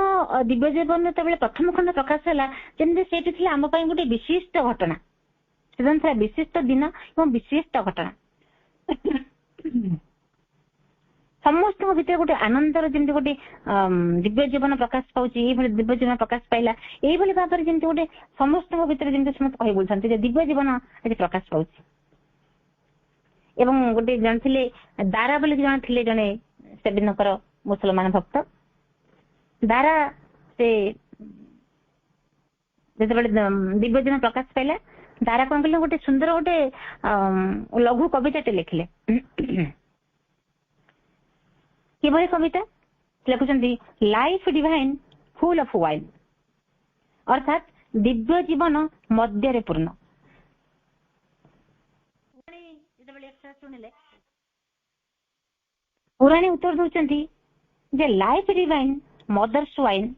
ଦିବ୍ୟ ଜୀବନ ଯେତେବେଳେ ପ୍ରଥମ ଖଣ୍ଡ ପ୍ରକାଶ ହେଲା, ଯେମିତି ସେଇଠି ଥିଲା ଆମ ପାଇଁ ଗୋଟେ ବିଶିଷ୍ଟ ଘଟଣା, ସେଦିନ ଥିଲା ବିଶିଷ୍ଟ ଦିନ ଏବଂ ବିଶିଷ୍ଟ ଘଟଣା। ସମସ୍ତଙ୍କ ଭିତରେ ଗୋଟେ ଆନନ୍ଦର ଯେମିତି ଗୋଟେ ଦିବ୍ୟ ଜୀବନ ପ୍ରକାଶ ପାଉଛି, ଏଇଭଳି ଦିବ୍ୟ ଜୀବନ ପ୍ରକାଶ ପାଇଲା, ଏଇଭଳି ଭାବରେ ଯେମିତି ଗୋଟେ ସମସ୍ତଙ୍କ ଭିତରେ ଯେମିତି ସମସ୍ତେ କହି ବୁଝନ୍ତି ଯେ ଦିବ୍ୟ ଜୀବନ ଆଜି ପ୍ରକାଶ ପାଉଛି। ଏବଂ ଗୋଟେ ଜଣେ ଥିଲେ ଦାରା ବୋଲି ଜଣେ ଥିଲେ, ଜଣେ ସେବିନ୍ଦଙ୍କର ମୁସଲମାନ ଭକ୍ତ ଦାରା, ସେ ଯେତେବେଳେ ଦିବ୍ୟ ଜୀବନ ପ୍ରକାଶ ପାଇଲା, ଦାରା କଣ କଲେ, ଗୋଟେ ସୁନ୍ଦର ଗୋଟେ ଲଘୁ କବିତାଟେ ଲେଖିଲେ। କିଭଳି କବିତା ଲେଖୁଛନ୍ତି, life divine full of wine, ଅର୍ଥାତ୍ ଦିବ୍ୟ ଜୀବନ ମଦ୍ୟରେ ପୂର୍ଣ୍ଣ। ପୁରାଣୀ ଉତ୍ତର ଦଉଛନ୍ତି ଯେ life divine mother's wine,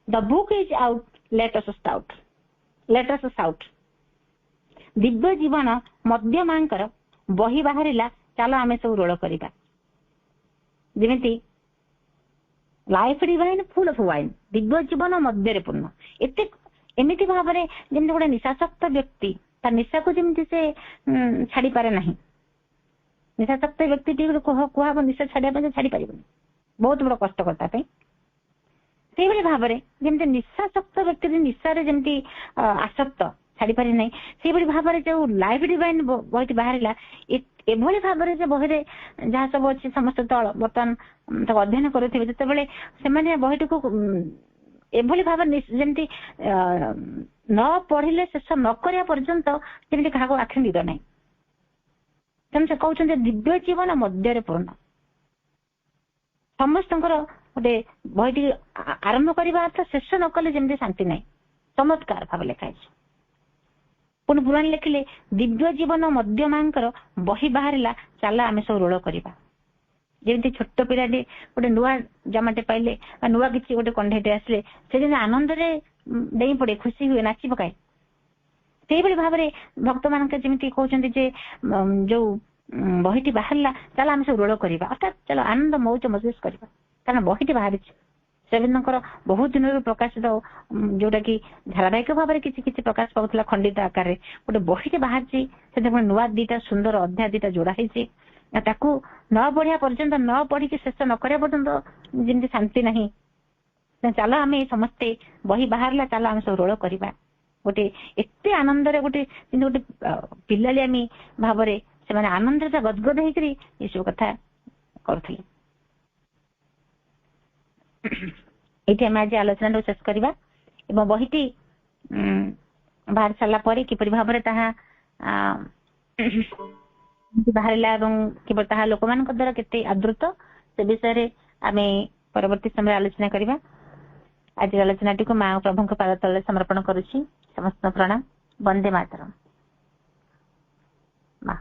the book is out, let us shout. ଦିବ୍ୟ ଜୀବନ ମଦ୍ୟ ମାଙ୍କର ବହି ବାହାରିଲା, ଚାଲ ଆମେ ସବୁ ରୋଳ କରିବା। ଯେମିତି life divine full of wine, ଦିବ୍ୟ ଜୀବନ ମଦ୍ୟରେ ପୂର୍ଣ୍ଣ। ଏମିତି ଭାବରେ ଯେମିତି ଗୋଟେ ନିଶାସକ୍ତ ବ୍ୟକ୍ତି ତା ନିଶାକୁ ଯେମିତି ସେ ଛାଡି ପାରେ ନାହିଁ, ନିଶାସକ୍ତ ବ୍ୟକ୍ତିଟି କୁହାହବ ନିଶା ଛାଡିବା ପାଇଁ ଛାଡି ପାରିବନି, ବହୁତ ବଡ କଷ୍ଟକର ତା ପାଇଁ। ସେଇଭଳି ଭାବରେ ଯେମିତି ନିଶାସକ୍ତ ବ୍ୟକ୍ତି ନିଶାରେ ଯେମିତି ଆସକ୍ତ ଛାଡିପାରି ନାହିଁ, ସେଇଭଳି ଭାବରେ ଯୋଉ ଲାଇଫ ଡିଭାଇନ ବହିଟି ବାହାରିଲା, ଏଭଳି ଭାବରେ ଯେ ବହିରେ ଯାହା ସବୁ ଅଛି ସମସ୍ତ ଦଳ ବର୍ତ୍ତମାନ ତାକୁ ଅଧ୍ୟୟନ କରୁଥିବେ, ଯେତେବେଳେ ସେମାନେ ବହିଟିକୁ ଏଭଳି ଭାବରେ ଯେମିତି ନ ପଢିଲେ ଶେଷ ନ କରିବା ପର୍ଯ୍ୟନ୍ତ ଯେମିତି କାହାକୁ ଆଖି ନିଦ ନାହିଁ। ତେଣୁ ସେ କହୁଛନ୍ତି ଦିବ୍ୟ ଜୀବନ ମଧ୍ୟରେ ପୂର୍ଣ୍ଣ। ସମସ୍ତଙ୍କର ଗୋଟେ ବହିଟି ଆରମ୍ଭ କରିବା ଅର୍ଥ ଶେଷ ନ କଲେ ଯେମିତି ଶାନ୍ତି ନାହିଁ, ଚମତ୍କାର ଭାବେ ଲେଖା ହେଇଛି। ପୁଣି ପୁରାଣ ଲେଖିଲେ, ଦିବ୍ୟ ଜୀବନ ମଧ୍ୟମାଙ୍କର ବହି ବାହାରିଲା, ଚାଲ ଆମେ ସବୁ ରୋଳ କରିବା। ଯେମିତି ଛୋଟ ପିଲାଟି ଗୋଟେ ନୂଆ ଜାମାଟେ ପାଇଲେ ବା ନୂଆ କିଛି ଗୋଟେ କଣ୍ଢେଇଟେ ଆସିଲେ ସେ ଯେମିତି ଆନନ୍ଦରେ ଡେଇଁ ପଡେ, ଖୁସି ହୁଏ, ନାଚି ପକାଏ, ସେଇଭଳି ଭାବରେ ଭକ୍ତ ମାନଙ୍କ ଯେମିତି କହୁଛନ୍ତି ଯେ ଯୋଉ ବହିଟି ବାହାରିଲା, ଚାଲ ଆମେ ସବୁ ରୋଳ କରିବା, ଅର୍ଥାତ୍ ଚାଲ ଆନନ୍ଦ ମୌଜ ମଜଲିସ୍ କରିବା। କାରଣ ବହିଟି ବାହାରିଛି, ସେବିନ୍ଦଙ୍କର ବହୁତ ଦିନରୁ ପ୍ରକାଶିତ, ଯୋଉଟା କି ଧାରାବାହିକ ଭାବରେ କିଛି କିଛି ପ୍ରକାଶ ପାଉଥିଲା ଖଣ୍ଡିତ ଆକାରରେ, ଗୋଟେ ବହିଟି ବାହାରିଛି, ସେଥିରେ ନୂଆ ଦିଟା ସୁନ୍ଦର ଅଧ୍ୟାୟ ଦିଟା ଯୋଡା ହେଇଛି। ତାକୁ ନ ପଢିବା ପର୍ଯ୍ୟନ୍ତ, ନ ପଢିକି ଶେଷ ନ କରିବା ପର୍ଯ୍ୟନ୍ତ ଯେମିତି ଶାନ୍ତି ନାହିଁ। ଚାଲ ଆମେ ସମସ୍ତେ, ବହି ବାହାରିଲା, ଚାଲ ଆମେ ସବୁ ରୋଳ କରିବା। ଗୋଟେ ଏତେ ଆନନ୍ଦରେ ଗୋଟେ କିନ୍ତୁ ଗୋଟେ ପିଲାଳିଆମୀ ଭାବରେ ସେମାନେ ଆନନ୍ଦରେ ଗଦଗଦ ହେଇକରି ଏସବୁ କଥା କରୁଥିଲେ। ଏଇଠି ଆମେ ଆଜି ଆଲୋଚନାକୁ ଶେଷ କରିବା ଏବଂ ବହିଟି ବାହାରି ସାରିଲା ପରେ କିପରି ଭାବରେ ତାହା ବାହାରିଲା ଏବଂ କିପରି ତାହା ଲୋକମାନଙ୍କ ଦ୍ୱାରା କେତେ ଆଦୃତ ସେ ବିଷୟରେ ଆମେ ପରବର୍ତ୍ତୀ ସମୟରେ ଆଲୋଚନା କରିବା। ଆଜିର ଆଲୋଚନାଟିକୁ ମା ଓ ପ୍ରଭୁଙ୍କ ପାଦ ତଳେ ସମର୍ପଣ କରୁଛି। ସମସ୍ତ ପ୍ରଣାମ। ବନ୍ଦେ ମାତରମ୍। ମା।